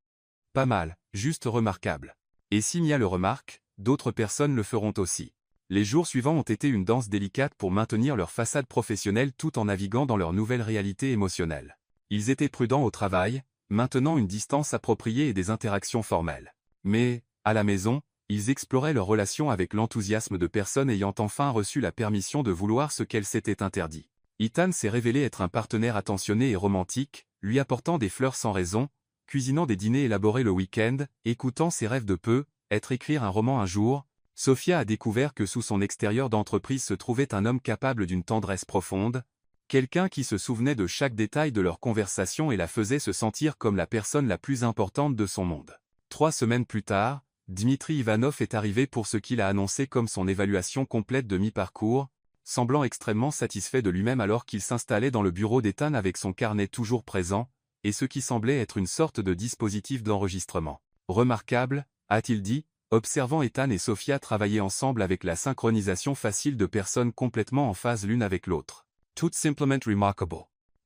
Pas mal, juste remarquable. Et si Mia le remarque, d'autres personnes le feront aussi. Les jours suivants ont été une danse délicate pour maintenir leur façade professionnelle tout en naviguant dans leur nouvelle réalité émotionnelle. Ils étaient prudents au travail, maintenant une distance appropriée et des interactions formelles. Mais, à la maison, ils exploraient leur relation avec l'enthousiasme de personnes ayant enfin reçu la permission de vouloir ce qu'elles s'étaient interdit. Ethan s'est révélé être un partenaire attentionné et romantique, lui apportant des fleurs sans raison, cuisinant des dîners élaborés le week-end, écoutant ses rêves de peu, écrire un roman un jour. Sofia a découvert que sous son extérieur d'entreprise se trouvait un homme capable d'une tendresse profonde, quelqu'un qui se souvenait de chaque détail de leur conversation et la faisait se sentir comme la personne la plus importante de son monde. 3 semaines plus tard, Dmitri Ivanov est arrivé pour ce qu'il a annoncé comme son évaluation complète de mi-parcours, semblant extrêmement satisfait de lui-même alors qu'il s'installait dans le bureau d'Ethan avec son carnet toujours présent, et ce qui semblait être une sorte de dispositif d'enregistrement. « Remarquable », a-t-il dit, observant Ethan et Sofia travailler ensemble avec la synchronisation facile de personnes complètement en phase l'une avec l'autre. Tout simplement remarkable.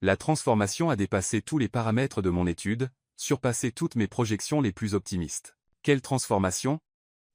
La transformation a dépassé tous les paramètres de mon étude, surpassé toutes mes projections les plus optimistes. Quelle transformation?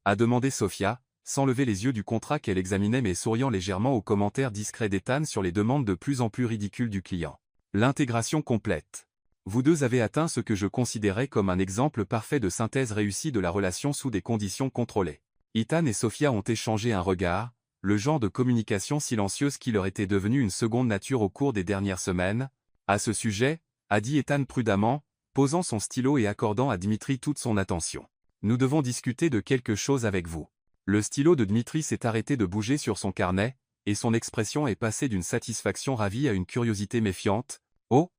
A demandé Sofia, sans lever les yeux du contrat qu'elle examinait mais souriant légèrement aux commentaires discrets d'Ethan sur les demandes de plus en plus ridicules du client. L'intégration complète. Vous deux avez atteint ce que je considérais comme un exemple parfait de synthèse réussie de la relation sous des conditions contrôlées. Ethan et Sofia ont échangé un regard, le genre de communication silencieuse qui leur était devenue une seconde nature au cours des dernières semaines. À ce sujet, a dit Ethan prudemment, posant son stylo et accordant à Dmitri toute son attention. Nous devons discuter de quelque chose avec vous. Le stylo de Dmitri s'est arrêté de bouger sur son carnet, et son expression est passée d'une satisfaction ravie à une curiosité méfiante. Oh,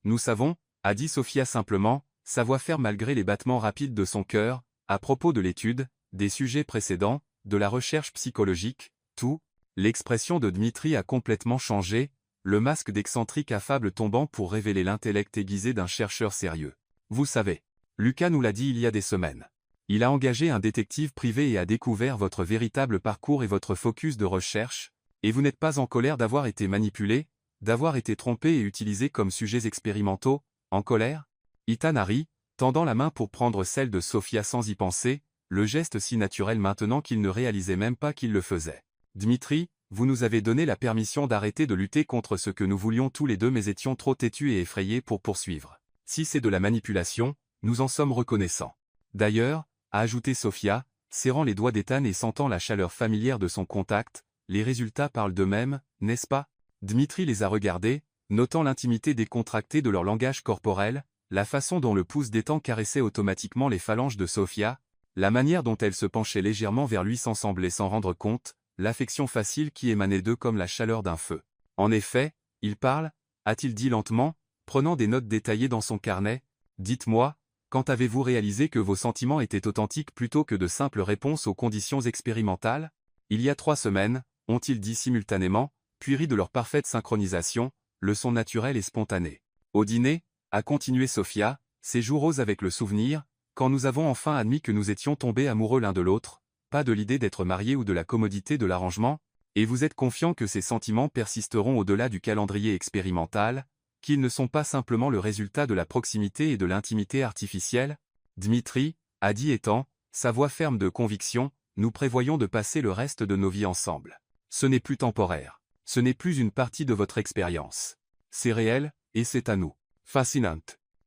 nous savons, a dit Sofia simplement, sa voix ferme malgré les battements rapides de son cœur, à propos de l'étude, des sujets précédents, de la recherche psychologique, tout. L'expression de Dmitri a complètement changé, le masque d'excentrique affable tombant pour révéler l'intellect aiguisé d'un chercheur sérieux. Vous savez, Lucas nous l'a dit il y a des semaines. Il a engagé un détective privé et a découvert votre véritable parcours et votre focus de recherche, et vous n'êtes pas en colère d'avoir été manipulé, d'avoir été trompé et utilisé comme sujets expérimentaux. En colère? Ethan a ri, tendant la main pour prendre celle de Sofia sans y penser, le geste si naturel maintenant qu'il ne réalisait même pas qu'il le faisait. Dmitri, vous nous avez donné la permission d'arrêter de lutter contre ce que nous voulions tous les deux mais étions trop têtus et effrayés pour poursuivre. Si c'est de la manipulation, nous en sommes reconnaissants. D'ailleurs, a ajouté Sofia, serrant les doigts d'Ethan et sentant la chaleur familière de son contact, les résultats parlent d'eux-mêmes, n'est-ce pas? Dmitri les a regardés, notant l'intimité décontractée de leur langage corporel, la façon dont le pouce d'Ethan caressait automatiquement les phalanges de Sofia, la manière dont elle se penchait légèrement vers lui sans sembler s'en rendre compte, l'affection facile qui émanait d'eux comme la chaleur d'un feu. En effet, il parle, a-t-il dit lentement, prenant des notes détaillées dans son carnet. Dites-moi, quand avez-vous réalisé que vos sentiments étaient authentiques plutôt que de simples réponses aux conditions expérimentales? Il y a 3 semaines, ont-ils dit simultanément, puis ri de leur parfaite synchronisation, le son naturel et spontané. Au dîner, a continué Sofia, ses joues roses avec le souvenir, quand nous avons enfin admis que nous étions tombés amoureux l'un de l'autre, pas de l'idée d'être mariés ou de la commodité de l'arrangement, et vous êtes confiant que ces sentiments persisteront au-delà du calendrier expérimental, qu'ils ne sont pas simplement le résultat de la proximité et de l'intimité artificielle? Dmitri, a dit Ethan, sa voix ferme de conviction, nous prévoyons de passer le reste de nos vies ensemble. Ce n'est plus temporaire. Ce n'est plus une partie de votre expérience. C'est réel, et c'est à nous. Fascinant.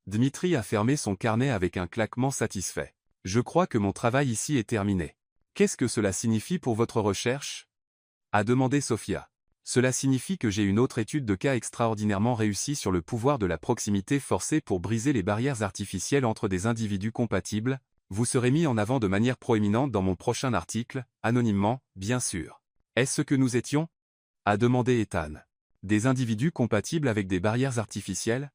Dmitri a fermé son carnet avec un claquement satisfait. Je crois que mon travail ici est terminé. Qu'est-ce que cela signifie pour votre recherche? A demandé Sofia. Cela signifie que j'ai une autre étude de cas extraordinairement réussie sur le pouvoir de la proximité forcée pour briser les barrières artificielles entre des individus compatibles. Vous serez mis en avant de manière proéminente dans mon prochain article, anonymement, bien sûr. Est-ce ce que nous étions? A demandé Ethan. Des individus compatibles avec des barrières artificielles?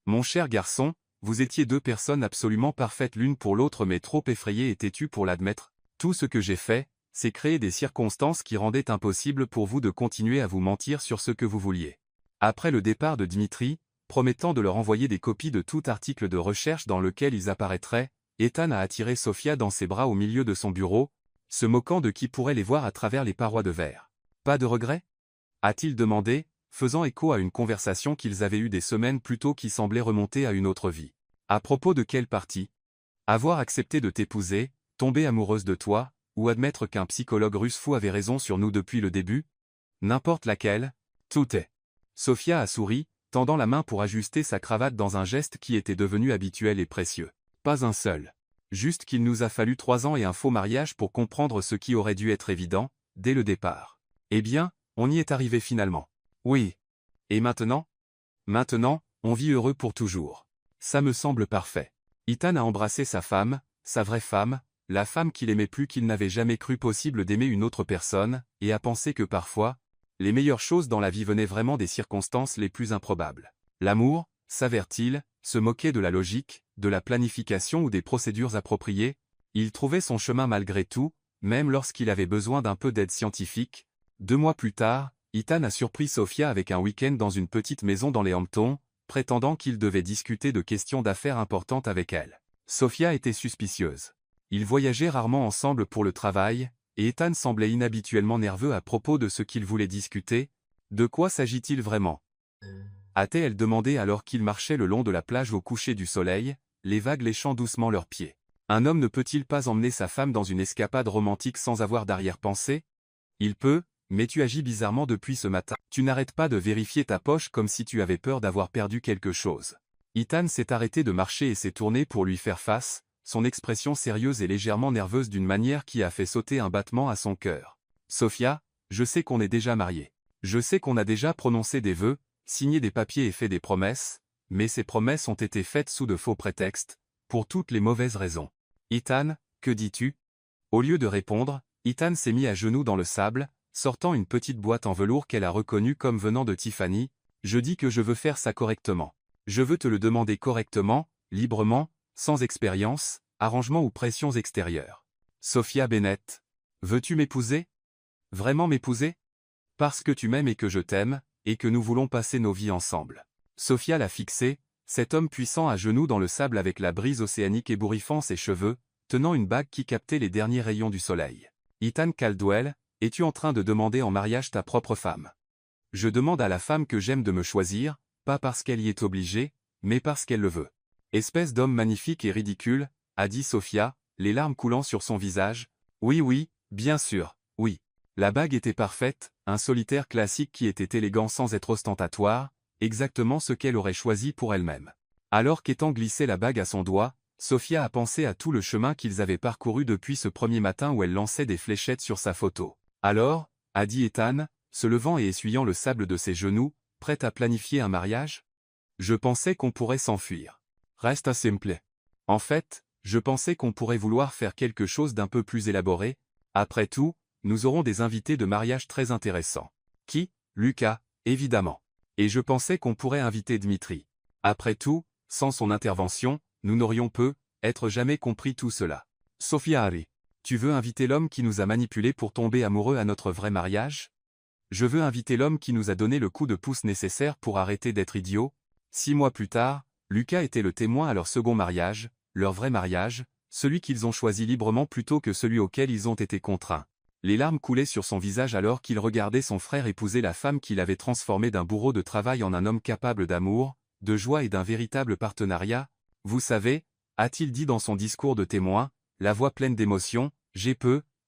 Mon cher garçon, vous étiez deux personnes absolument parfaites l'une pour l'autre mais trop effrayées et têtues pour l'admettre. Tout ce que j'ai fait, c'est créer des circonstances qui rendaient impossible pour vous de continuer à vous mentir sur ce que vous vouliez. Après le départ de Dmitri, promettant de leur envoyer des copies de tout article de recherche dans lequel ils apparaîtraient, Ethan a attiré Sofia dans ses bras au milieu de son bureau, se moquant de qui pourrait les voir à travers les parois de verre. Pas de regret? A-t-il demandé, faisant écho à une conversation qu'ils avaient eue des semaines plus tôt qui semblait remonter à une autre vie. À propos de quelle partie? Avoir accepté de t'épouser, tomber amoureuse de toi, ou admettre qu'un psychologue russe fou avait raison sur nous depuis le début? N'importe laquelle, tout est. Sofia a souri, tendant la main pour ajuster sa cravate dans un geste qui était devenu habituel et précieux. Pas un seul. Juste qu'il nous a fallu 3 ans et un faux mariage pour comprendre ce qui aurait dû être évident, dès le départ. Eh bien, on y est arrivé finalement. Oui. Et maintenant? Maintenant, on vit heureux pour toujours. Ça me semble parfait. Ethan a embrassé sa femme, sa vraie femme, la femme qu'il aimait plus qu'il n'avait jamais cru possible d'aimer une autre personne, et a pensé que parfois, les meilleures choses dans la vie venaient vraiment des circonstances les plus improbables. L'amour, s'avère-t-il, se moquait de la logique, de la planification ou des procédures appropriées, il trouvait son chemin malgré tout, même lorsqu'il avait besoin d'un peu d'aide scientifique. 2 mois plus tard, Ethan a surpris Sofia avec un week-end dans une petite maison dans les Hamptons, prétendant qu'il devait discuter de questions d'affaires importantes avec elle. Sofia était suspicieuse. Ils voyageaient rarement ensemble pour le travail, et Ethan semblait inhabituellement nerveux à propos de ce qu'ils voulaient discuter. De quoi s'agit-il vraiment? A-t-elle demandé alors qu'ils marchaient le long de la plage au coucher du soleil, les vagues léchant doucement leurs pieds. Un homme ne peut-il pas emmener sa femme dans une escapade romantique sans avoir d'arrière-pensée? Il peut, mais tu agis bizarrement depuis ce matin. Tu n'arrêtes pas de vérifier ta poche comme si tu avais peur d'avoir perdu quelque chose. Ethan s'est arrêté de marcher et s'est tourné pour lui faire face, son expression sérieuse et légèrement nerveuse d'une manière qui a fait sauter un battement à son cœur. Sofia, je sais qu'on est déjà mariés. Je sais qu'on a déjà prononcé des vœux, signé des papiers et fait des promesses, mais ces promesses ont été faites sous de faux prétextes, pour toutes les mauvaises raisons. Ethan, que dis-tu? Au lieu de répondre, Ethan s'est mis à genoux dans le sable, sortant une petite boîte en velours qu'elle a reconnue comme venant de Tiffany. Je dis que je veux faire ça correctement. Je veux te le demander correctement, librement, sans expérience, arrangement ou pressions extérieures. Sofia Bennett. Veux-tu m'épouser? Vraiment m'épouser? Parce que tu m'aimes et que je t'aime, et que nous voulons passer nos vies ensemble. Sofia l'a fixé, cet homme puissant à genoux dans le sable avec la brise océanique ébouriffant ses cheveux, tenant une bague qui captait les derniers rayons du soleil. Ethan Caldwell, es-tu en train de demander en mariage ta propre femme? Je demande à la femme que j'aime de me choisir, pas parce qu'elle y est obligée, mais parce qu'elle le veut. Espèce d'homme magnifique et ridicule, a dit Sofia, les larmes coulant sur son visage. Oui oui, bien sûr, oui. La bague était parfaite, un solitaire classique qui était élégant sans être ostentatoire, exactement ce qu'elle aurait choisi pour elle-même. Alors qu'étant glissé la bague à son doigt, Sofia a pensé à tout le chemin qu'ils avaient parcouru depuis ce premier matin où elle lançait des fléchettes sur sa photo. Alors, a dit Ethan, se levant et essuyant le sable de ses genoux, prête à planifier un mariage? Je pensais qu'on pourrait s'enfuir. Reste simple. En fait, je pensais qu'on pourrait vouloir faire quelque chose d'un peu plus élaboré. Après tout, nous aurons des invités de mariage très intéressants. Qui? Lucas, évidemment. Et je pensais qu'on pourrait inviter Dmitri. Après tout, sans son intervention, nous n'aurions être jamais compris tout cela. Sofia Harry. Tu veux inviter l'homme qui nous a manipulés pour tomber amoureux à notre vrai mariage? Je veux inviter l'homme qui nous a donné le coup de pouce nécessaire pour arrêter d'être idiots. 6 mois plus tard, Lucas était le témoin à leur second mariage, leur vrai mariage, celui qu'ils ont choisi librement plutôt que celui auquel ils ont été contraints. Les larmes coulaient sur son visage alors qu'il regardait son frère épouser la femme qu'il avait transformée d'un bourreau de travail en un homme capable d'amour, de joie et d'un véritable partenariat. Vous savez, a-t-il dit dans son discours de témoin, la voix pleine d'émotion, j'ai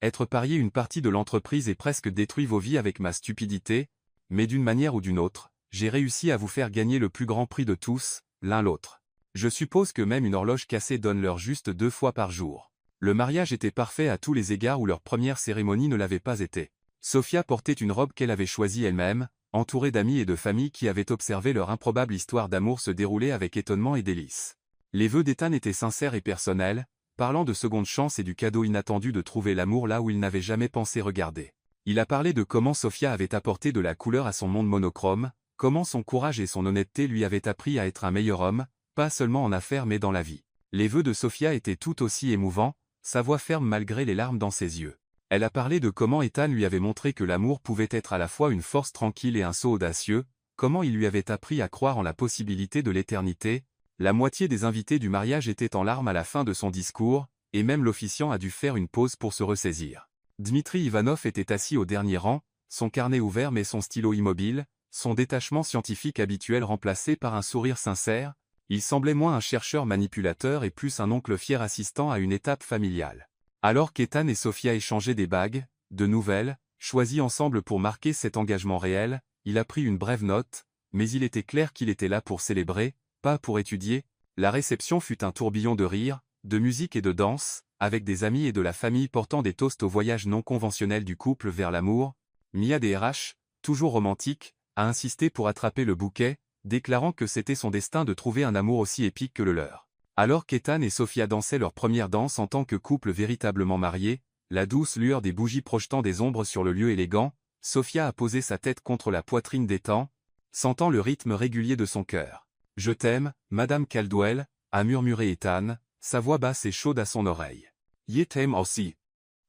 être parié une partie de l'entreprise et presque détruit vos vies avec ma stupidité, mais d'une manière ou d'une autre, j'ai réussi à vous faire gagner le plus grand prix de tous, l'un l'autre. Je suppose que même une horloge cassée donne l'heure juste 2 fois par jour. Le mariage était parfait à tous les égards où leur première cérémonie ne l'avait pas été. Sophia portait une robe qu'elle avait choisie elle-même, entourée d'amis et de familles qui avaient observé leur improbable histoire d'amour se dérouler avec étonnement et délice. Les vœux d'Ethan étaient sincères et personnels, parlant de seconde chance et du cadeau inattendu de trouver l'amour là où il n'avait jamais pensé regarder. Il a parlé de comment Sophia avait apporté de la couleur à son monde monochrome, comment son courage et son honnêteté lui avaient appris à être un meilleur homme, pas seulement en affaires mais dans la vie. Les vœux de Sophia étaient tout aussi émouvants, sa voix ferme malgré les larmes dans ses yeux. Elle a parlé de comment Ethan lui avait montré que l'amour pouvait être à la fois une force tranquille et un saut audacieux, comment il lui avait appris à croire en la possibilité de l'éternité. La moitié des invités du mariage étaient en larmes à la fin de son discours, et même l'officiant a dû faire une pause pour se ressaisir. Dmitri Ivanov était assis au dernier rang, son carnet ouvert mais son stylo immobile, son détachement scientifique habituel remplacé par un sourire sincère. Il semblait moins un chercheur manipulateur et plus un oncle fier assistant à une étape familiale. Alors qu'Ethan et Sophia échangeaient des bagues, de nouvelles, choisies ensemble pour marquer cet engagement réel, il a pris une brève note, mais il était clair qu'il était là pour célébrer, pas pour étudier. La réception fut un tourbillon de rire, de musique et de danse, avec des amis et de la famille portant des toasts au voyage non conventionnel du couple vers l'amour. Mia DRH, toujours romantique, a insisté pour attraper le bouquet, déclarant que c'était son destin de trouver un amour aussi épique que le leur. Alors qu'Ethan et Sophia dansaient leur première danse en tant que couple véritablement marié, la douce lueur des bougies projetant des ombres sur le lieu élégant, Sophia a posé sa tête contre la poitrine d'Ethan, sentant le rythme régulier de son cœur. « Je t'aime, Madame Caldwell », a murmuré Ethan, sa voix basse et chaude à son oreille. « Je t'aime aussi.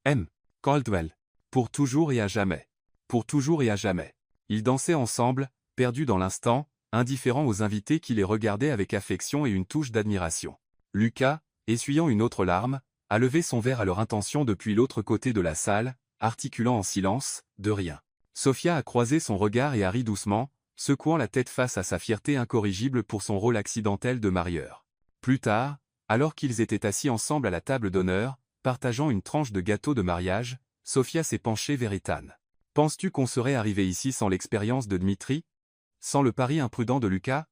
M. Caldwell. Pour toujours et à jamais. Pour toujours et à jamais. » Ils dansaient ensemble, perdus dans l'instant, indifférents aux invités qui les regardaient avec affection et une touche d'admiration. Lucas, essuyant une autre larme, a levé son verre à leur intention depuis l'autre côté de la salle, articulant en silence, de rien. Sophia a croisé son regard et a ri doucement, secouant la tête face à sa fierté incorrigible pour son rôle accidentel de marieur. Plus tard, alors qu'ils étaient assis ensemble à la table d'honneur, partageant une tranche de gâteau de mariage, Sophia s'est penchée vers Ethan. « Penses-tu qu'on serait arrivé ici sans l'expérience de Dmitri ? Sans le pari imprudent de Lucas ?»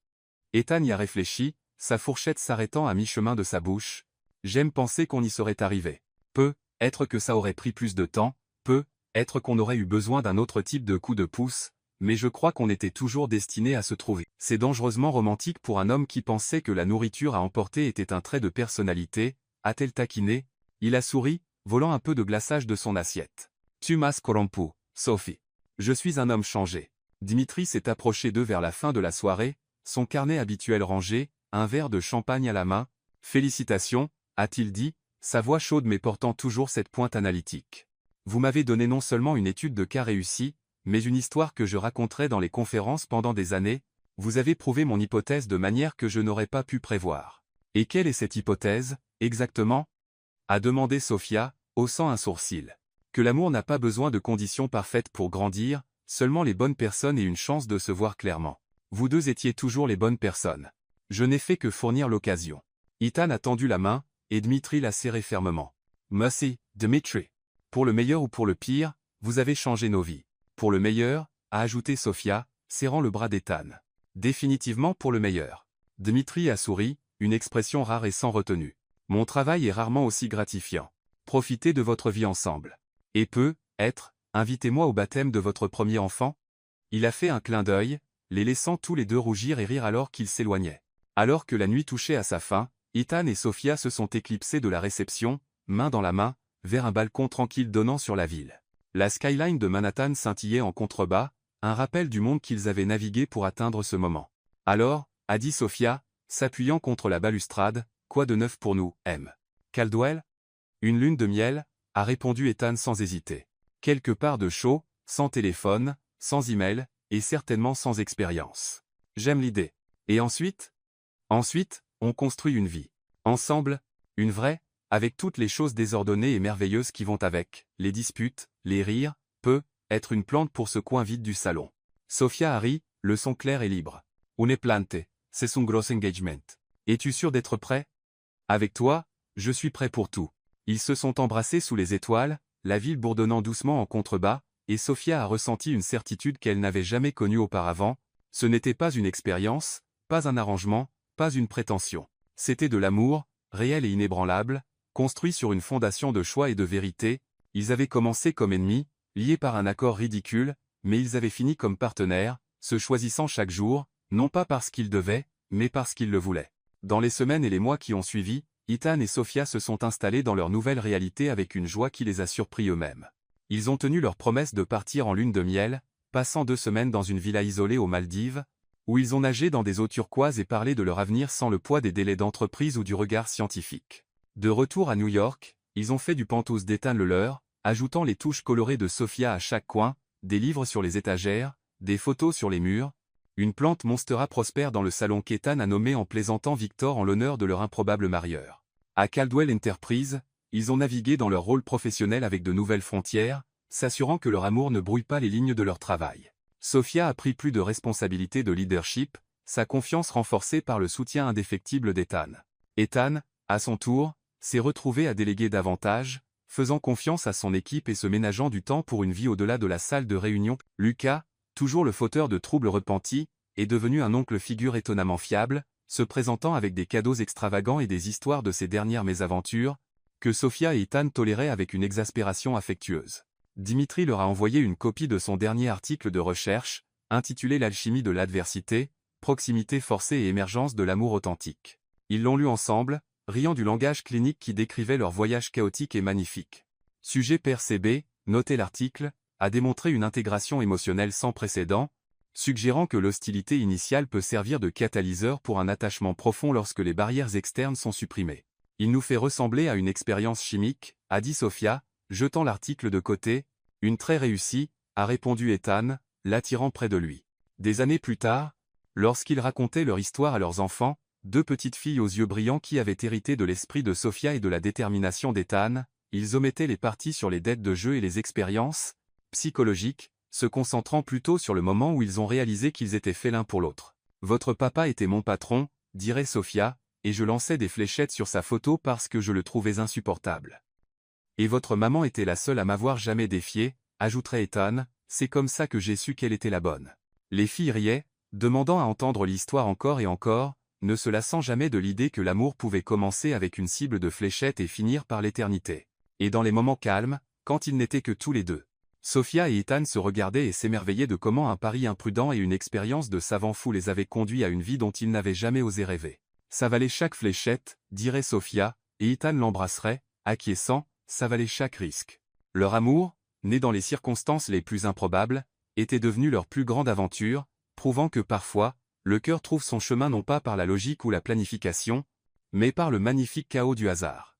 Ethan y a réfléchi, sa fourchette s'arrêtant à mi-chemin de sa bouche. « J'aime penser qu'on y serait arrivé. Peut-être que ça aurait pris plus de temps, peut-être qu'on aurait eu besoin d'un autre type de coup de pouce, mais je crois qu'on était toujours destiné à se trouver. C'est dangereusement romantique pour un homme qui pensait que la nourriture à emporter était un trait de personnalité, a-t-elle taquiné. Il a souri, volant un peu de glaçage de son assiette. « Tu m'as corrompu, Sophie. Je suis un homme changé. » Dmitri s'est approché d'eux vers la fin de la soirée, son carnet habituel rangé, un verre de champagne à la main. « Félicitations, a-t-il dit, sa voix chaude mais portant toujours cette pointe analytique. Vous m'avez donné non seulement une étude de cas réussie, mais une histoire que je raconterai dans les conférences pendant des années. Vous avez prouvé mon hypothèse de manière que je n'aurais pas pu prévoir. Et quelle est cette hypothèse, exactement ? A demandé Sophia, haussant un sourcil. Que l'amour n'a pas besoin de conditions parfaites pour grandir, seulement les bonnes personnes et une chance de se voir clairement. Vous deux étiez toujours les bonnes personnes. Je n'ai fait que fournir l'occasion. Ethan a tendu la main, et Dmitri l'a serré fermement. Merci, Dmitri. Pour le meilleur ou pour le pire, vous avez changé nos vies. Pour le meilleur, a ajouté Sophia, serrant le bras d'Ethan. Définitivement pour le meilleur. Dmitri a souri, une expression rare et sans retenue. Mon travail est rarement aussi gratifiant. Profitez de votre vie ensemble. Et peut-être, invitez-moi au baptême de votre premier enfant ? Il a fait un clin d'œil, les laissant tous les deux rougir et rire alors qu'ils s'éloignaient. Alors que la nuit touchait à sa fin, Ethan et Sophia se sont éclipsés de la réception, main dans la main, vers un balcon tranquille donnant sur la ville. La skyline de Manhattan scintillait en contrebas, un rappel du monde qu'ils avaient navigué pour atteindre ce moment. Alors, a dit Sophia, s'appuyant contre la balustrade, quoi de neuf pour nous, M. Caldwell ? Une lune de miel, a répondu Ethan sans hésiter. Quelque part de chaud, sans téléphone, sans email, et certainement sans expérience. J'aime l'idée. Et ensuite ? Ensuite, on construit une vie. Ensemble, une vraie, avec toutes les choses désordonnées et merveilleuses qui vont avec, les disputes, les rires, être une plante pour ce coin vide du salon. Sophia a ri, le son clair et libre. Une plante, C'est son gros engagement. Es-tu sûr d'être prêt? Avec toi, je suis prêt pour tout. Ils se sont embrassés sous les étoiles, la ville bourdonnant doucement en contrebas, et Sofia a ressenti une certitude qu'elle n'avait jamais connue auparavant. Ce n'était pas une expérience, pas un arrangement, pas une prétention. C'était de l'amour, réel et inébranlable, construit sur une fondation de choix et de vérité. Ils avaient commencé comme ennemis, liés par un accord ridicule, mais ils avaient fini comme partenaires, se choisissant chaque jour, non pas parce qu'ils devaient, mais parce qu'ils le voulaient. Dans les semaines et les mois qui ont suivi, Ethan et Sofia se sont installés dans leur nouvelle réalité avec une joie qui les a surpris eux-mêmes. Ils ont tenu leur promesse de partir en lune de miel, passant 2 semaines dans une villa isolée aux Maldives, où ils ont nagé dans des eaux turquoises et parlé de leur avenir sans le poids des délais d'entreprise ou du regard scientifique. De retour à New York, ils ont fait du penthouse d'Ethan le leur, ajoutant les touches colorées de Sofia à chaque coin, des livres sur les étagères, des photos sur les murs. Une plante monstera prospère dans le salon qu'Ethan a nommé en plaisantant Victor en l'honneur de leur improbable marieur. À Caldwell Enterprise, ils ont navigué dans leur rôle professionnel avec de nouvelles frontières, s'assurant que leur amour ne brouille pas les lignes de leur travail. Sofia a pris plus de responsabilités de leadership, sa confiance renforcée par le soutien indéfectible d'Ethan. Ethan, à son tour, s'est retrouvé à déléguer davantage, faisant confiance à son équipe et se ménageant du temps pour une vie au-delà de la salle de réunion. Lucas, toujours le fauteur de troubles repentis, est devenu un oncle figure étonnamment fiable, se présentant avec des cadeaux extravagants et des histoires de ses dernières mésaventures, que Sofia et Ethan toléraient avec une exaspération affectueuse. Dimitri leur a envoyé une copie de son dernier article de recherche, intitulé L'alchimie de l'adversité, proximité forcée et émergence de l'amour authentique. Ils l'ont lu ensemble, riant du langage clinique qui décrivait leur voyage chaotique et magnifique. Sujet percébé, notez l'article, a démontré une intégration émotionnelle sans précédent, suggérant que l'hostilité initiale peut servir de catalyseur pour un attachement profond lorsque les barrières externes sont supprimées. Il nous fait ressembler à une expérience chimique, a dit Sofia, jetant l'article de côté. Une très réussie, a répondu Ethan, l'attirant près de lui. Des années plus tard, lorsqu'ils racontaient leur histoire à leurs enfants, 2 petites filles aux yeux brillants qui avaient hérité de l'esprit de Sofia et de la détermination d'Ethan, ils omettaient les parties sur les dettes de jeu et les expériences psychologiques, se concentrant plutôt sur le moment où ils ont réalisé qu'ils étaient faits l'un pour l'autre. Votre papa était mon patron, dirait Sofia, et je lançais des fléchettes sur sa photo parce que je le trouvais insupportable. Et votre maman était la seule à m'avoir jamais défié, ajouterait Ethan, c'est comme ça que j'ai su qu'elle était la bonne. Les filles riaient, demandant à entendre l'histoire encore et encore, ne se lassant jamais de l'idée que l'amour pouvait commencer avec une cible de fléchettes et finir par l'éternité. Et dans les moments calmes, quand ils n'étaient que tous les deux. Sofia et Ethan se regardaient et s'émerveillaient de comment un pari imprudent et une expérience de savant fou les avaient conduits à une vie dont ils n'avaient jamais osé rêver. Ça valait chaque fléchette, dirait Sofia, et Ethan l'embrasserait, acquiesçant, ça valait chaque risque. Leur amour, né dans les circonstances les plus improbables, était devenu leur plus grande aventure, prouvant que parfois, le cœur trouve son chemin non pas par la logique ou la planification, mais par le magnifique chaos du hasard.